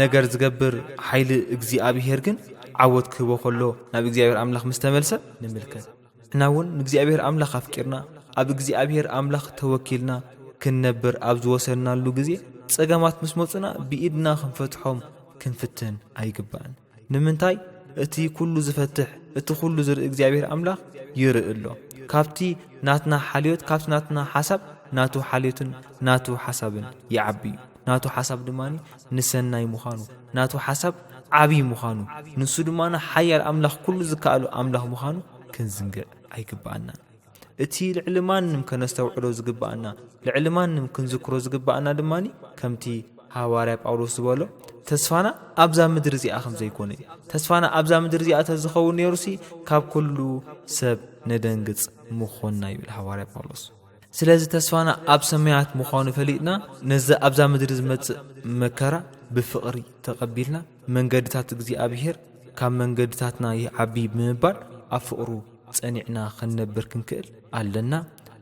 ነገር ዝገብር ሓይሊ እግዚአብሔር ግን ዓወት ክህቦ ከሎ ናብ እግዚአብሔር አምላኽ ምስ ተመልሰ ንምልከት። ንሕና እውን ንእግዚአብሔር አምላኽ ኣፍቂርና ኣብ እግዚአብሔር አምላኽ ተወኪልና ክንነብር ኣብ ዝወሰናሉ ግዜ ጸገማት ምስ መጹና ብኢድና ክንፈትሖም ክንፍትን ኣይግባእን። ንምንታይ? እቲ ኩሉ ዝፈትሕ እቲ ኩሉ ዝርኢ እግዚአብሔር አምላኽ ይርኢ ኣሎ። ካብቲ ናትና ሓልዮት ካብቲ ናትና ሓሳብ ናቱ ሓልዮትን ናቱ ሓሳብን ይዓቢ። ናቱ ሓሳብ ድማኒ ንሰናይ ምዃኑ ናቱ ሓሳብ ዓቢ ምዃኑ ንሱ ድማና ሓያል አምላኽ ኩሉ ዝከኣሉ አምላኽ ምዃኑ ክንዝንግዕ ኣይግባእና። እቲ ልዕሊ ማንም ከነስተውዕሎ ዝግባእና ልዕሊ ማንም ክንዝክሮ ዝግባእና ድማኒ ከምቲ ሐዋርያ ጳውሎስ ዝበሎ ተስፋና ኣብዛ ምድሪ እዚኣ ከም ዘይኮነ ተስፋና ኣብዛ ምድሪ እዚኣ ተዝኸውን ነይሩሲ ካብ ኩሉ ሰብ ነደንግጽ ምኾንና ይብል ሐዋርያ ጳውሎስ። ስለዚ ተስፋና ኣብ ሰማያት ምዃኑ ፈሊጥና ነዚ ኣብዛ ምድሪ ዝመጽእ መከራ ብፍቕሪ ተቐቢልና መንገድታት እግዚአብሔር ካብ መንገድታትና ይዓቢ ብምባል ኣብ ፍቕሩ ጸኒዕና ክንነብር ክንክእል ኣለና።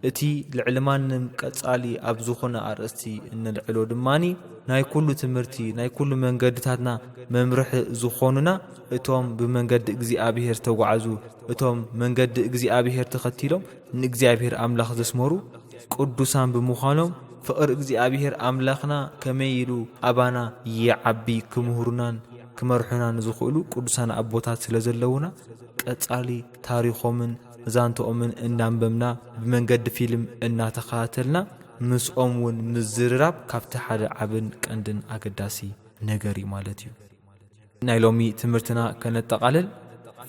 እቲ ልዕሊ ማንም ቀጻሊ ኣብ ዝኾነ ኣርእስቲ እንልዕሎ ድማኒ ናይ ኩሉ ትምህርቲ ናይ ኩሉ መንገድታትና መምርሒ ዝኾኑና እቶም ብመንገዲ እግዚአብሔር ተጓዓዙ እቶም መንገዲ እግዚአብሔር ተኸቲሎም ንእግዚአብሔር አምላኽ ዘስመሩ ቅዱሳን ብምዃኖም ፍቕሪ እግዚአብሔር አምላኽና ከመይ ኢሉ ኣባና ይዓቢ ክምህሩናን ክመርሑናን ዝኽእሉ ቅዱሳን ኣቦታት ስለ ዘለውና ቀጻሊ ታሪኾምን ዛንተኦምን እናንበብና ብመንገዲ ፊልም እናተኸታተልና ምስኦም እውን ምዝርራብ ካብቲ ሓደ ዓብን ቀንድን ኣገዳሲ ነገር እዩ ማለት እዩ። ናይ ሎሚ ትምህርትና ከነጠቃልል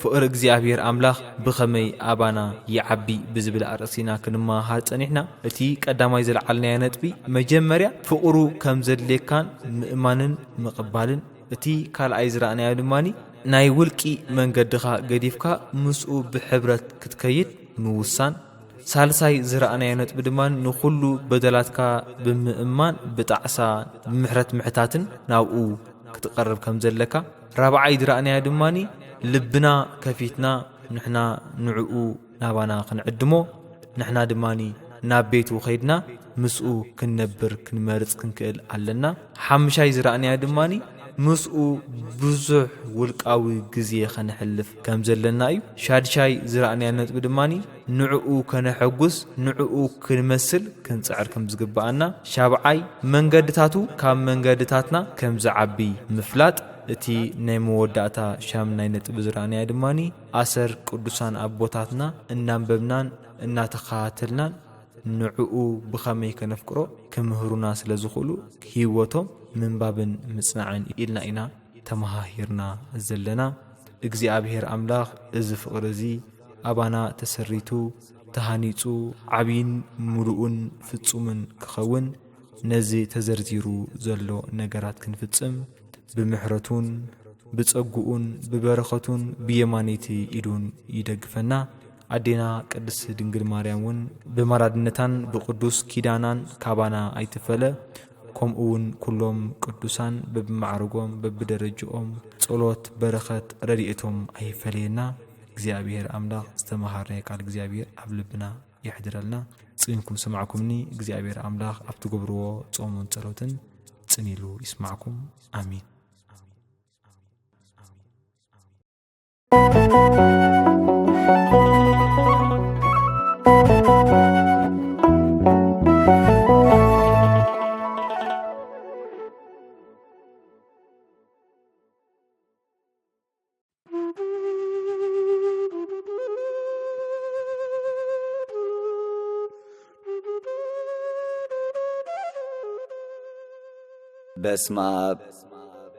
ፍቕሪ እግዚአብሔር አምላኽ ብኸመይ ኣባና ይዓቢ ብዝብል ኣርእሲና ክንመሃር ጸኒሕና እቲ ቀዳማይ ዘለዓልናዮ ነጥቢ መጀመርያ ፍቕሩ ከም ዘድልየካን ምእማንን ምቕባልን እቲ ካልኣይ ዝረኣናዮ ድማኒ ናይ ውልቂ መንገድኻ ገዲፍካ ምስኡ ብሕብረት ክትከይድ ምውሳን ሳልሳይ ዝረኣናዮ ነጥቢ ድማኒ ንኹሉ በደላትካ ብምእማን ብጣዕሳ ብምሕረት ምሕታትን ናብኡ ክትቐርብ ከም ዘለካ ራብዓይ ዝረኣናዮ ድማኒ ልብና ከፊትና ንሕና ንዕኡ ናባና ክንዕድሞ ንሕና ድማኒ ናብ ቤቱ ኸይድና ምስኡ ክንነብር ክንመርጽ ክንክእል ኣለና። ሓምሻይ ዝረኣናዮ ድማኒ ምስኡ ብዙሕ ውልቃዊ ግዜ ከነሕልፍ ከም ዘለና እዩ። ሻድሻይ ዝረኣናዮ ነጥቢ ድማኒ ንዕኡ ከነሐጉስ ንዕኡ ክንመስል ክንጽዕር ከም ዝግባአና። ሻብዓይ መንገድታቱ ካብ መንገድታትና ከም ዝዓቢ ምፍላጥ እቲ ናይ መወዳእታ ሻምናይ ነጥቢ ዝረኣናዮ ድማኒ ኣሰር ቅዱሳን ኣቦታትና እናንበብናን እናተኸታተልናን ንዕኡ ብኸመይ ከነፍቅሮ ክምህሩና ስለ ዝኽእሉ ህይወቶም ምንባብን ምጽናዕን ኢልና ኢና ተመሃሂርና ዘለና። እግዚአብሔር አምላኽ እዚ ፍቕሪ እዚ ኣባና ተሰሪቱ ተሃኒጹ ዓብይን ሙሉኡን ፍጹምን ክኸውን ነዚ ተዘርዚሩ ዘሎ ነገራት ክንፍጽም ብምሕረቱን ብጸጉኡን ብበረኸቱን ብየማነይቲ ኢዱን ይደግፈና። ኣዴና ቅድስት ድንግል ማርያም እውን ብመራድነታን ብቅዱስ ኪዳናን ካባና ኣይትፈለ ከምኡውን ኩሎም ቅዱሳን በብማዕርጎም በብደረጅኦም ጸሎት በረኸት ረድኤቶም ኣይፈለየና። እግዚአብሔር አምላኽ ዝተመሃርናዮ ቃል እግዚአብሔር ኣብ ልብና ይሕድረልና። ጽንኩም ሰማዕኩምኒ እግዚአብሔር አምላኽ ኣብ ትገብርዎ ጾሙን ጸሎትን ጽኒሉ ይስማዕኩም። አሚን። በስመ አብ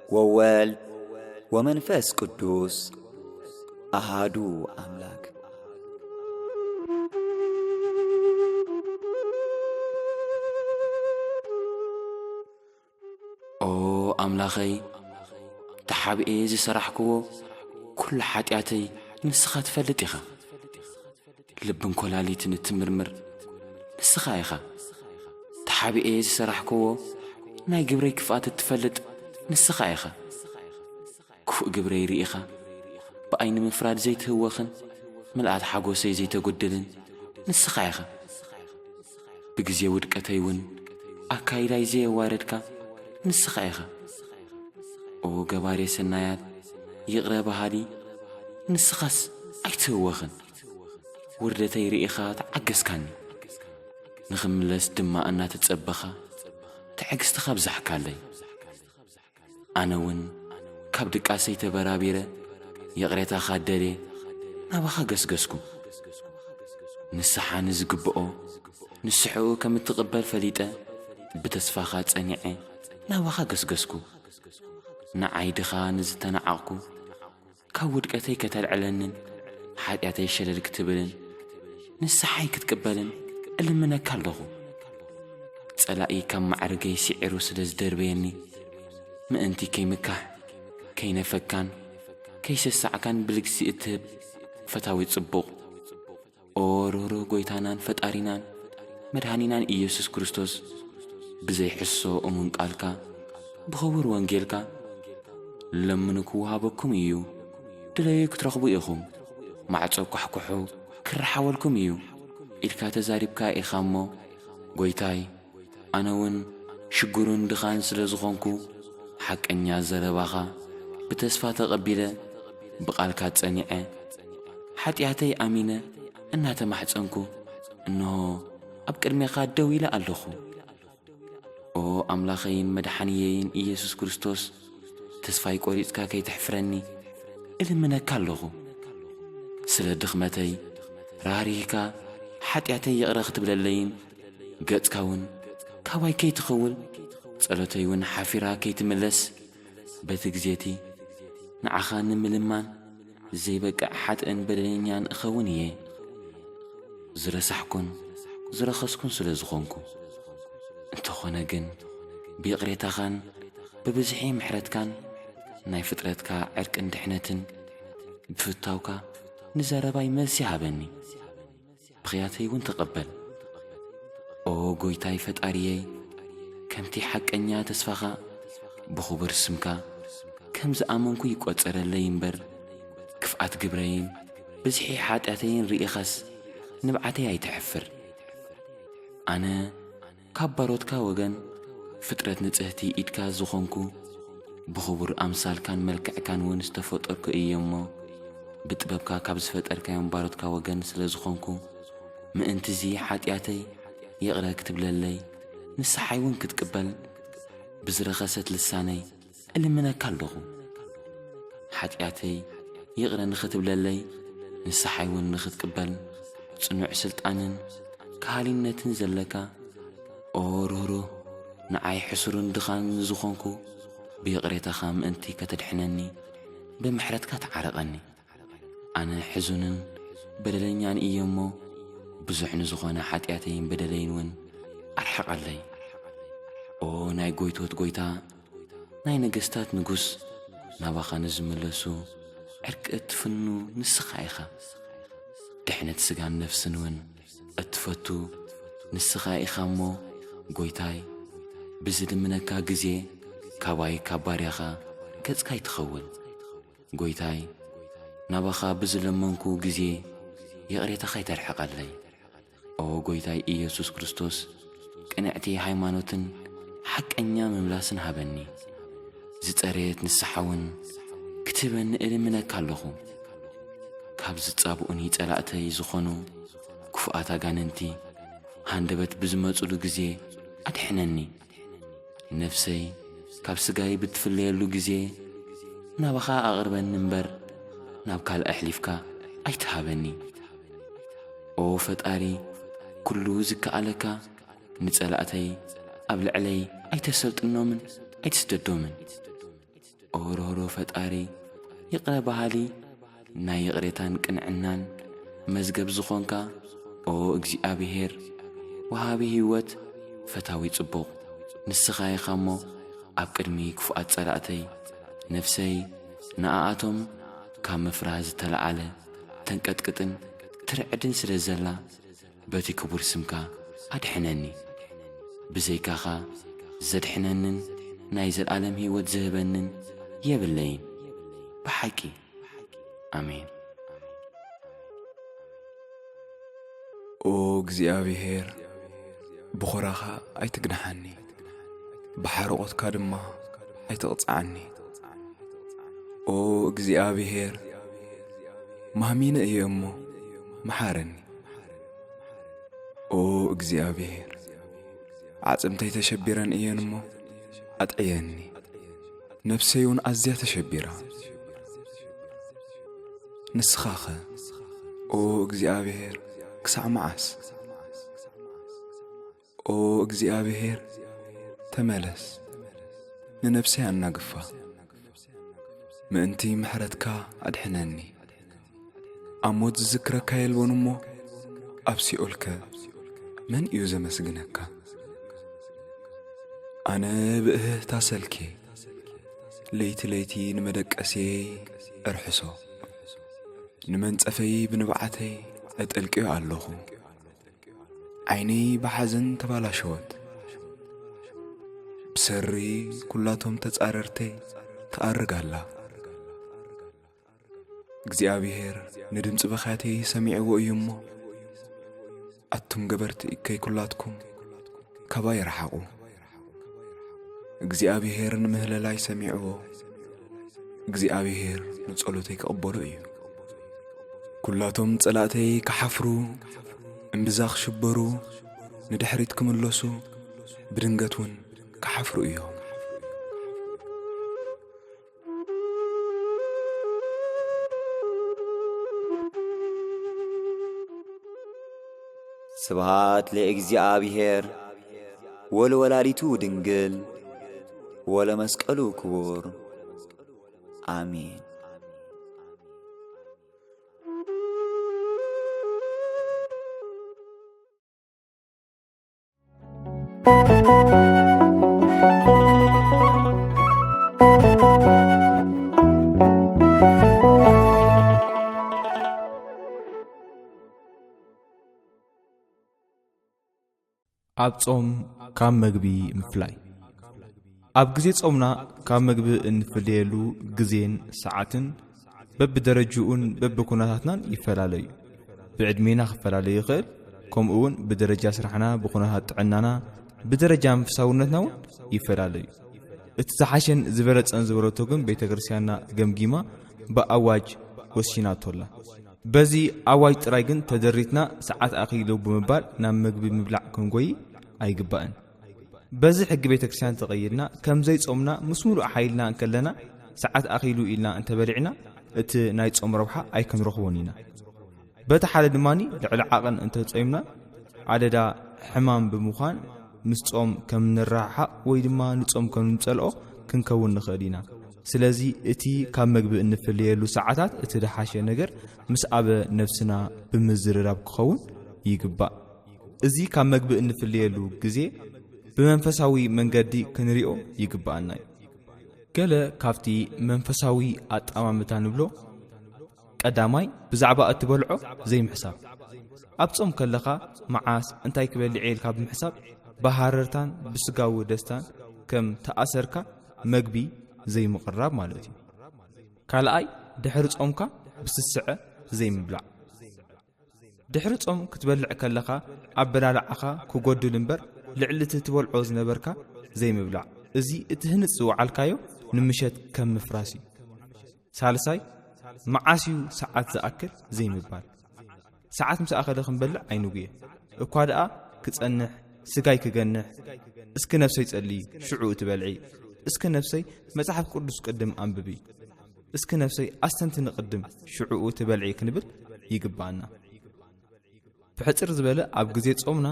ወወልድ ወመንፈስ ቅዱስ አሃዱ አምላክ። ኦ አምላኸይ ተሓብኤ ዝሰራሕክዎ ኩሉ ሓጢአተይ ንስኻ ትፈልጥ ኢኻ። ልብን ኮላሊትን እትምርምር ንስኻ ኢኻ ተሓቢኤ ዝሰራሕክዎ ናይ ግብረይ ክፍኣት እትፈልጥ ንስኻ ኢኻ ክፉእ ግብረይ ርኢኻ ብኣይኒ ምፍራድ ዘይትህወኽን ምልኣት ሓጎሰይ ዘይተጐድልን ንስኻ ኢኻ ብግዜ ውድቀተይ እውን ኣካይዳይ ዘየዋረድካ ንስኻ ኢኻ ኦ ገባሬ ሰናያት ይቕረ ባሃሊ ንስኻስ ኣይትህወኽን ውርደተይ ርኢኻ ተዓገስካኒ ንኽምለስ ድማ እናተጸበኻ ትዕግሥትኻ ብዛሕካለይ ኣነ እውን ካብ ድቃሰይ ተበራቢረ የቕሬታኻ ደልየ ናባኻ ገስገስኩ ንስሓ ንዝግብኦ ንስሕኡ ከም እትቕበል ፈሊጠ ብተስፋኻ ጸኒዐ ናባኻ ገስገስኩ ንዓይ ድኻ ንዝተነዓቕኩ ካብ ውድቀተይ ከተልዕለንን ሓጢኣተይ ሸለል ክትብልን ንስሓይ ክትቅበልን እልምነካ ኣለኹ ጸላኢ ካብ ማዕርገይ ሲዒሩ ስለ ዝደርበየኒ ምእንቲ ከይምካሕ ከይነፈካን ከይሰሳዕካን ብልግሲ እትህብ ፈታዊ ጽቡቕ ኦ ርህሩህ ጐይታናን ፈጣሪናን መድኃኒናን ኢየሱስ ክርስቶስ ብዘይሕሶ እሙን ቃልካ ብኽቡር ወንጌልካ ለምኑ ክውሃበኩም እዩ ድለዩ ክትረኽቡ ኢኹም ማዕጾ ኳሕኩሑ ክረሓወልኩም እዩ ኢልካ ተዛሪብካ ኢኻ እሞ ጐይታይ ኣነ እውን ሽጉርን ድኻን ስለ ዝኾንኩ ሓቀኛ ዘረባኻ ብተስፋ ተቐቢለ ብቓልካ ጸኒዐ ሓጢኣተይ ኣሚነ እናተማሕፀንኩ እንሆ ኣብ ቅድሜኻ ደው ኢለ ኣለኹ ኦ ኣምላኸይን መድሓንየይን ኢየሱስ ክርስቶስ ተስፋይ ቈሪጽካ ከይትሕፍረኒ እልምነካ ኣለኹ ስለ ድኽመተይ ራህሪህካ ሓጢኣተይ ይቕረ ክትብለለይን ገጽካ እውን ካባይ ከይትኽውል ጸሎተይ እውን ሓፊራ ከይትምለስ በቲ ግዜቲ ንዓኻ ንምልማን ዘይበቅዕ ሓጥእን በደለኛን እኸውን እየ ዝረሳሕኩን ዝረኸስኩን ስለ ዝኾንኩ እንተኾነ ግን ብይቕሬታኻን ብብዝሒ ምሕረትካን ናይ ፍጥረትካ ዕርቅን ድሕነትን ብፍታውካ ንዘረባይ መልሲ ሃበኒ ብኽያተይ እውን ተቐበል ኦ ጐይታይ ፈጣሪየይ ከምቲ ሓቀኛ ተስፋኻ ብኽቡር ስምካ ከም ዝኣመንኩ ይቈጸረለይ እምበር ክፍኣት ግብረይን ብዝሒ ሓጢኣተይን ርኢኻስ ንብዓተይ ኣይትሕፍር ኣነ ካብ ባሮትካ ወገን ፍጥረት ንጽህቲ ኢድካ ዝኾንኩ ብኽቡር ኣምሳልካን መልክዕካን እውን ዝተፈጠርኩ እየ እሞ ብጥበብካ ካብ ዝፈጠርካዮም ባሮትካ ወገን ስለ ዝኾንኩ ምእንቲዚ ሓጢኣተይ ይቕረ ክትብለለይ ንስሓይ እውን ክትቅበል ብዝረኸሰት ልሳነይ እልምነካ ኣለኹ ሓጢኣተይ ይቕረ ንኽትብለለይ ንስሓይ እውን ንኽትቅበል ጽኑዕ ሥልጣንን ካህሊነትን ዘለካ ኦ ርህሩህ ንዓይ ሕሱርን ድኻን ዝኾንኩ ብይቕሬታኻ ምእንቲ ከተድሕነኒ ብምሕረትካ ተዓረቐኒ ኣነ ሕዙንን በደለኛን እየ እሞ ብዙሕ ንዝኾነ ሓጢኣተይን በደለይን እውን ኣርሕቐለይ ኦ ናይ ጐይቶት ጐይታ ናይ ነገሥታት ንጉስ ናባኻ ንዝምለሱ ዕርቂ እትፍኑ ንስኻ ኢኻ ድሕነት ስጋን ነፍስን እውን እትፈቱ ንስኻ ኢኻ እሞ ጐይታይ ብዝልምነካ ጊዜ ካባይ ካብ ባርያኻ ገጽካ ይትኸውን ጐይታይ ናባኻ ብዝለመንኩ ጊዜ የቕሬታኻ ይተርሕቐለይ ኦ ጐይታይ ኢየሱስ ክርስቶስ ቅንዕቲ ሃይማኖትን ሓቀኛ ምምላስን ሃበኒ ዝጸረየት ንስሓውን ክትበኒ እልምነካ ኣለኹ ካብ ዝጻብኡኒ ጸላእተይ ዝኾኑ ክፉኣት ኣጋንንቲ ሃንደበት ብዝመጹሉ ጊዜ ኣድሕነኒ ነፍሰይ ካብ ስጋይ ብትፍለየሉ ጊዜ ናባኻ ኣቕርበኒ እምበር ናብ ካልእ ኣሕሊፍካ ኣይትሃበኒ ኦ ፈጣሪ ኩሉ ዝከኣለካ ንጸላእተይ ኣብ ልዕለይ ኣይተሰልጥኖምን ኣይትስደዶምን ኦ ርህሩህ ፈጣሪ ይቕረ ባሃሊ ናይ ይቕሬታን ቅንዕናን መዝገብ ዝኾንካ ኦ እግዚኣብሔር ወሃቢ ህይወት ፈታዊ ጽቡቕ ንስኻ ኢኻ እሞ ኣብ ቅድሚ ክፉኣት ጸላእተይ ነፍሰይ ንኣኣቶም ካብ ምፍራህ ዝተለዓለ ተንቀጥቅጥን ትርዕድን ስለ ዘላ በቲ ክቡር ስምካ أدحنني بزيكاخا زدحننن نايز العالم هيوت زهبنن يبلين بحكي آمين او እግዚአብሔር بخراخ ኣይትግናሐኒ بحرقتك دما ኣይትቕፅዓኒ او እግዚአብሔር ማሚነ እየ እሞ መሓረኒ او እግዚአብሔር ዓጽምተይ ተሸቢረን እየን እሞ ኣጥዕየኒ ነፍሰዩን ኣዝያ ተሸቢራ ንስኻኸ او እግዚአብሔር ክሳዕ መዓስ او እግዚአብሔር ተመለስ ንነፍሰይ ኣናግፋ ምእንቲ ምሕረትካ ኣድሕነኒ ኣሞት ዝዝክረካ የልዎን እሞ ኣብ ሲኦልከ መን እዩ ዘመስግነካ ኣነ ብእህታ ሰልኬ ለይቲ ለይቲ ንመደቀሰይ እርሕሶ ንመንጸፈይ ብንብዓተይ እጥልቅዮ ኣለኹ ዓይነይ ብሓዘን ተባላሸወት ብሰሪ ኩላቶም ተጻረርተይ ተኣርጋላ እግዚአብሔር ንድምጽ በኻተይ ሰሚዕዎ እዩ እሞ ኣቱም ገበርቲ እከይ ኩላትኩም ከባ ይረሓቑ እግዚአብሔር ንምህለላይ ሰሚዕዎ እግዚአብሔር ንጸሎተይ ከቕበሎ እዩ ኩላቶም ጸላእተይ ከሓፍሩ እምብዛ ክሽበሩ ንድሕሪት ክምለሱ ብድንገት እውን ከሓፍሩ እዮም ስብሃት ለእግዚአብሔር ወለወላዲቱ ድንግል ወለመስቀሉ ክቡር አሜን። ኣብ ጾም ካብ መግቢ ምፍላይ ኣብ ግዜ ጾምና ካብ መግቢ እንፍልየሉ ግዜን ሰዓትን በብደረጃኡን በብኩነታትናን ይፈላለዩ ብዕድሜና ክፈላለዩ ይኽእል ከምኡውን ብደረጃ ስራሕና ብኩነታት ጥዕናና ብደረጃ መንፈሳውነትና ይፈላለዩ እቲ ዝሓሸን ዝበለጸን ዝበረቶ ግን ቤተክርስቲያንና ገምጊማ በአዋጅ ወሲናቶላ በዚ አዋጅ ጥራይ ግን ተደሪትና ሰዓት አኺሉ ብምባል ናብ መግቢ ምብላዕ ክንጎይ ኣይግባእን በዚ ሕጊ ቤተክርስቲያን ተቀይርና ከም ዘይጾምና ምስሙሉ ሓይልና እንከለና ሰዓት አኺሉ ኢልና እንተበሊዕና እቲ ናይ ጾም ረብሓ ኣይከንረኽቦን ኢና በቲ ሓደ ድማኒ ልዕሊ ዓቐን እንተጾምና ዓደዳ ሕማም ብምዃን ምስ ጾም ከም ንራሓቕ ወይ ድማ ንጾም ከም ንጸልኦ ክንከውን ንኽእል ኢና ስለዚ እቲ ካብ መግቢ እንፍልየሉ ሰዓታት እቲ ደሓሸ ነገር ምስ ኣበ ነፍስና ብምዝርራብ ክኸውን ይግባእ እዚ ካብ መግቢ እንፍልየሉ ግዜ ብመንፈሳዊ መንገዲ ክንሪኦ ይግባአና ገለ ካብቲ መንፈሳዊ ኣጣማምታ ንብሎ ቀዳማይ ብዛዕባ እትበልዖ ዘይምሕሳብ ኣብ ጾም ከለኻ መዓስ እንታይ ክበልዕ ኢልካ ብምሕሳብ ባህርርታን ብስጋዊ ደስታን ከም ተኣሰርካ መግቢ ዘይምቕራብ ማለት እዩ ካልኣይ ድሕሪ ጾምካ ብስስዐ ዘይምብላዕ ድሕሪ ጾም ክትበልዕ ከለኻ ኣብ በላልዓኻ ክጎድል እምበር ልዕሊ እቲ ትበልዖ ዝነበርካ ዘይምብላዕ እዚ እቲ ህንጽ ዝወዓልካዮ ንምሸት ከም ምፍራስ እዩ ሳልሳይ መዓስዩ ሰዓት ዝኣክል ዘይምባል ሰዓት ምስ ኣኸለ ክንበልዕ ኣይንጉየ እኳ ደኣ ክጸንሕ ስጋይ ክገንሕ እስኪ ነፍሰይ ጸልይ ሽዑ ትበልዒ እስኪ ነፍሰይ መጽሓፍ ቅዱስ ቅድም አንብቢ እስኪ ነፍሰይ ኣስተንቲ ንቅድም ሽዑ ትበልዒ ክንብል ይግባአና ብሕጽር ዝበለ ኣብ ግዜ ጾምና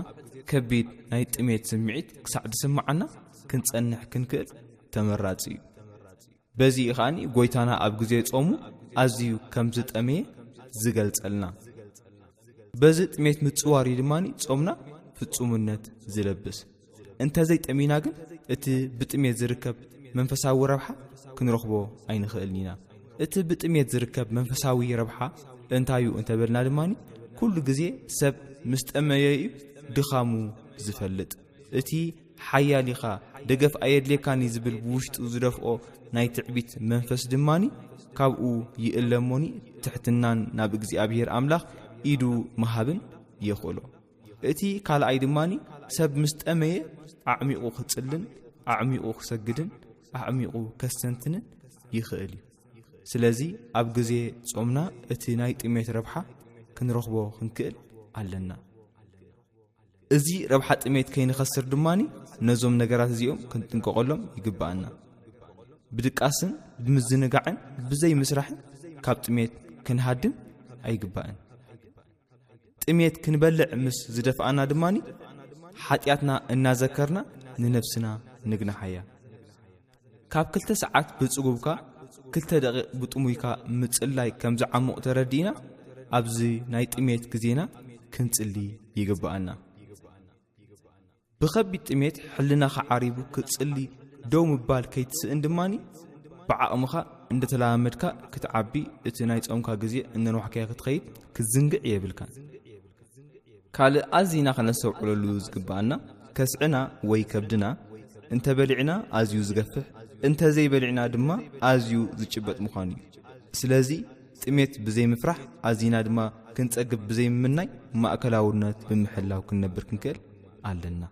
ከቢድ ናይ ጥሜት ስምዒት ክሳዕ ድስምዓና ክንጸንሕ ክንክእል ተመራጺ እዩ በዚ ኢኻኒ ጎይታና ኣብ ግዜ ጾሙ ኣዝዩ ከም ዝጠመየ ዝገልጸልና በዚ ጥሜት ምጽዋር ድማኒ ጾምና ፍጹምነት ዝለብስ እንተዘይ ጠሚና ግን እቲ ብጥሜት ዝርከብ መንፈሳዊ ረብሓ ክንረኽቦ ኣይንኽእልኒና እቲ ብጥሜት ዝርከብ መንፈሳዊ ረብሓ እንታዩ እንተበልና ድማኒ ኩሉ ግዜ ሰብ ምስ ጠመየ እዩ ድኻሙ ዝፈልጥ እቲ ሓያሊኻ ደገፍ ኣየድልየካኒ ዝብል ብውሽጡ ዝደፍኦ ናይ ትዕቢት መንፈስ ድማኒ ካብኡ ይእለሞኒ ትሕትናን ናብ እግዚኣብሔር ኣምላኽ ኢዱ መሃብን የኽእሎ እቲ ካልኣይ ድማኒ ሰብ ምስ ጠመየ ኣዕሚቑ ክጽልን ኣዕሚቑ ክሰግድን ኣዕሚቑ ከስተንትንን ይኽእል እዩ ስለዚ ኣብ ግዜ ጾምና እቲ ናይ ጥሜት ረብሓ ክንረኽቦ ክንክእል ኣለና እዚ ረብሓ ጥሜት ከይንኸስር ድማኒ ነዞም ነገራት እዚኦም ክንጥንቀቐሎም ይግባአና ብድቃስን ብምዝንጋዕን ብዘይ ምስራሕን ካብ ጥሜት ክንሃድም ኣይግባእን ጥሜት ክንበልዕ ምስ ዝደፍኣና ድማኒ ሓጢኣትና እናዘከርና ንነፍስና ንግናሓያ ካብ 2 ሰዓት ብጽጉብካ 2 ደቂቕ ብጥሙይካ ምጽላይ ከም ዝዓሙቕ ተረዲና ኣብዚ ናይ ጥሜት ግዜና ክንጽሊ ይግባአና ብኸቢድ ጥሜት ሕልናኻ ዓሪቡ ክትጽሊ ደው ምባል ከይትስእን ድማኒ ብዓቕምኻ እንደተላመድካ ክትዓቢ እቲ ናይ ጾምካ ግዜ እነንዋሕከያ ክትኸይድ ክትዝንግዕ የብልካን ካልእ ኣዝና ከነስተውዕለሉ ዝግባአና ከስዕና ወይ ከብድና እንተበሊዕና ኣዝዩ ዝገፍሕ እንተዘይበሊዕና ድማ ኣዝዩ ዝጭበጥ ምዃኑ እዩ ስለዚ ጥሜት ብዘይ ምፍራሕ ኣዝና ድማ ክንጸግብ ብዘይ ምምናይ ማእከላውነት ብምሕላው ክንነብር ክንክእል ኣለና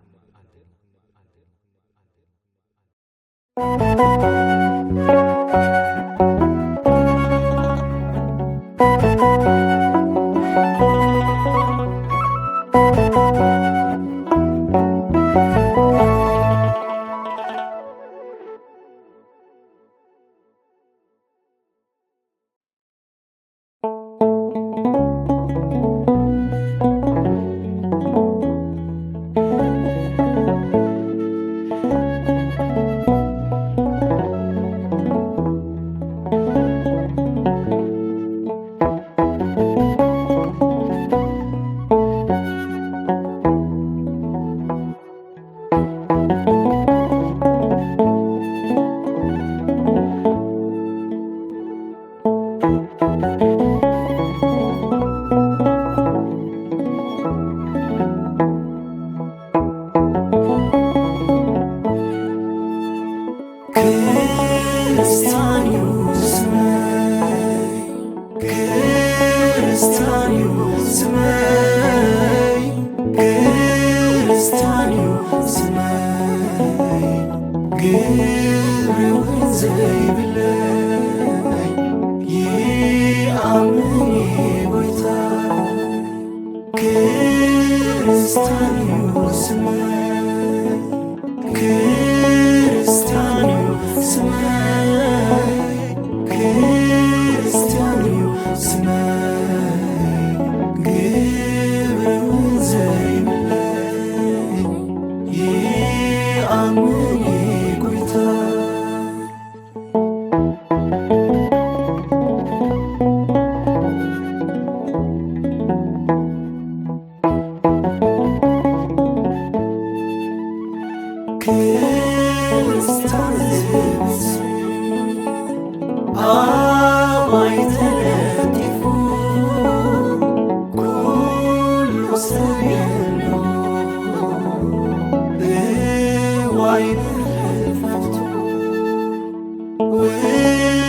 When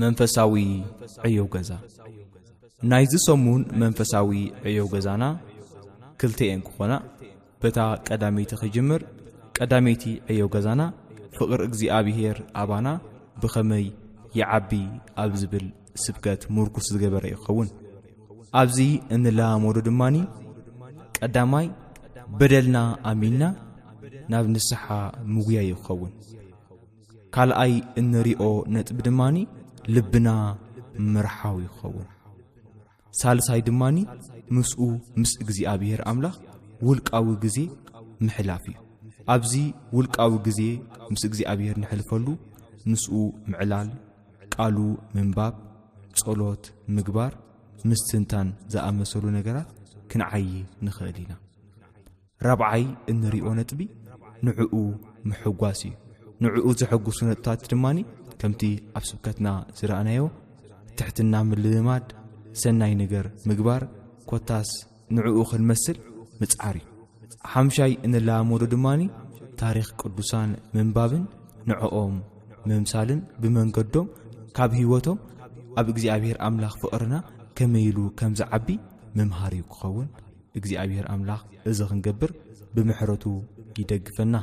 መንፈሳዊ ዕዮው ገዛ ናይዚ ሰሙን መንፈሳዊ ዕዮው ገዛና ክልቴን ኮና በታ ቀዳሜቲ ክጅምር ቀዳሜቲ ዕዮው ገዛና ፍቅር እግዚአብሔር አባና በኸመይ ይዓቢ ኣብ ዝብል ስብከት ሙርኩስ ዝገበረ ይኸውን ኣብዚ እንላሞዶ ድማኒ ቀዳማይ በደልና አሚና ናብ ንስሓ ሙግያ ይኸውን ካልኣይ እንሪኦ ነጥብ ድማኒ ልብና ምርሓው ይኸውን ሳልሳይ ድማኒ ምስኡ ምስ እግዚአብሔር አምላኽ ውልቃዊ ግዜ ምሕላፍ እዩ ኣብዚ ውልቃዊ ግዜ ምስ እግዚአብሔር ንሕልፈሉ ንስኡ ምዕላል ቃሉ ምንባብ ጸሎት ምግባር ምስትንታን ዘአመሰሉ ነገራት ክንዓይ ንኽእል ኢና رابعي እንሪኦ ነጥቢ ንዕኡ ምሕጓስ እዩ ንዕኡ ዝሕጉሱ ነጥብታት ድማኒ ከምቲ ኣብ ስብከትና ዝረአናዮ ትሕትና ምልማድ ሰናይ ነገር ምግባር ኮታስ ንዕኡ ክንመስል ምጽዓር እዩ ሓምሻይ እንላሞዶ ድማኒ ታሪኽ ቅዱሳን ምንባብን ንዕኦም ምምሳልን ብመንገዶም ካብ ህይወቶም ኣብ እግዚአብሔር ኣምላኽ ፍቕርና ከመይሉ ከም ዝዓቢ መምሃሪ ክኸውን እግዚአብሔር ኣምላኽ እዚ ክንገብር ብምሕረቱ ይደግፈና።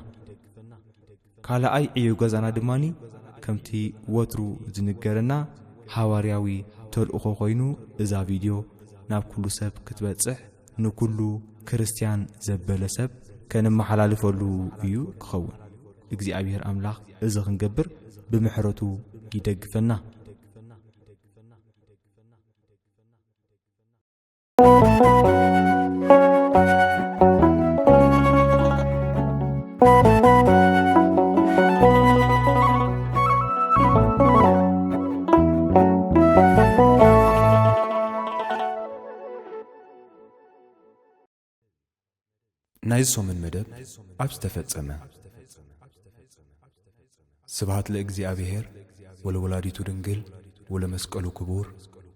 ካልኣይ ዕዮ ገዛና ድማኒ ከምቲ ወትሩ ዝንገረና ሐዋርያዊ ተልእኾ ኮይኑ እዛ ቪድዮ ናብ ኩሉ ሰብ ክትበጽሕ ንኩሉ ክርስቲያን ዘበለ ሰብ ከነመሓላልፈሉ እዩ ክኸውን እግዚአብሔር ኣምላኽ እዚ ክንገብር ብምሕረቱ ይደግፈና። ናይዚ ሶምን መደብ ኣብ ዝተፈጸመ ስብሃት ለእግዚአብሔር ወለወላዲቱ ድንግል ወለመስቀሉ ክቡር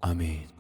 አሜን።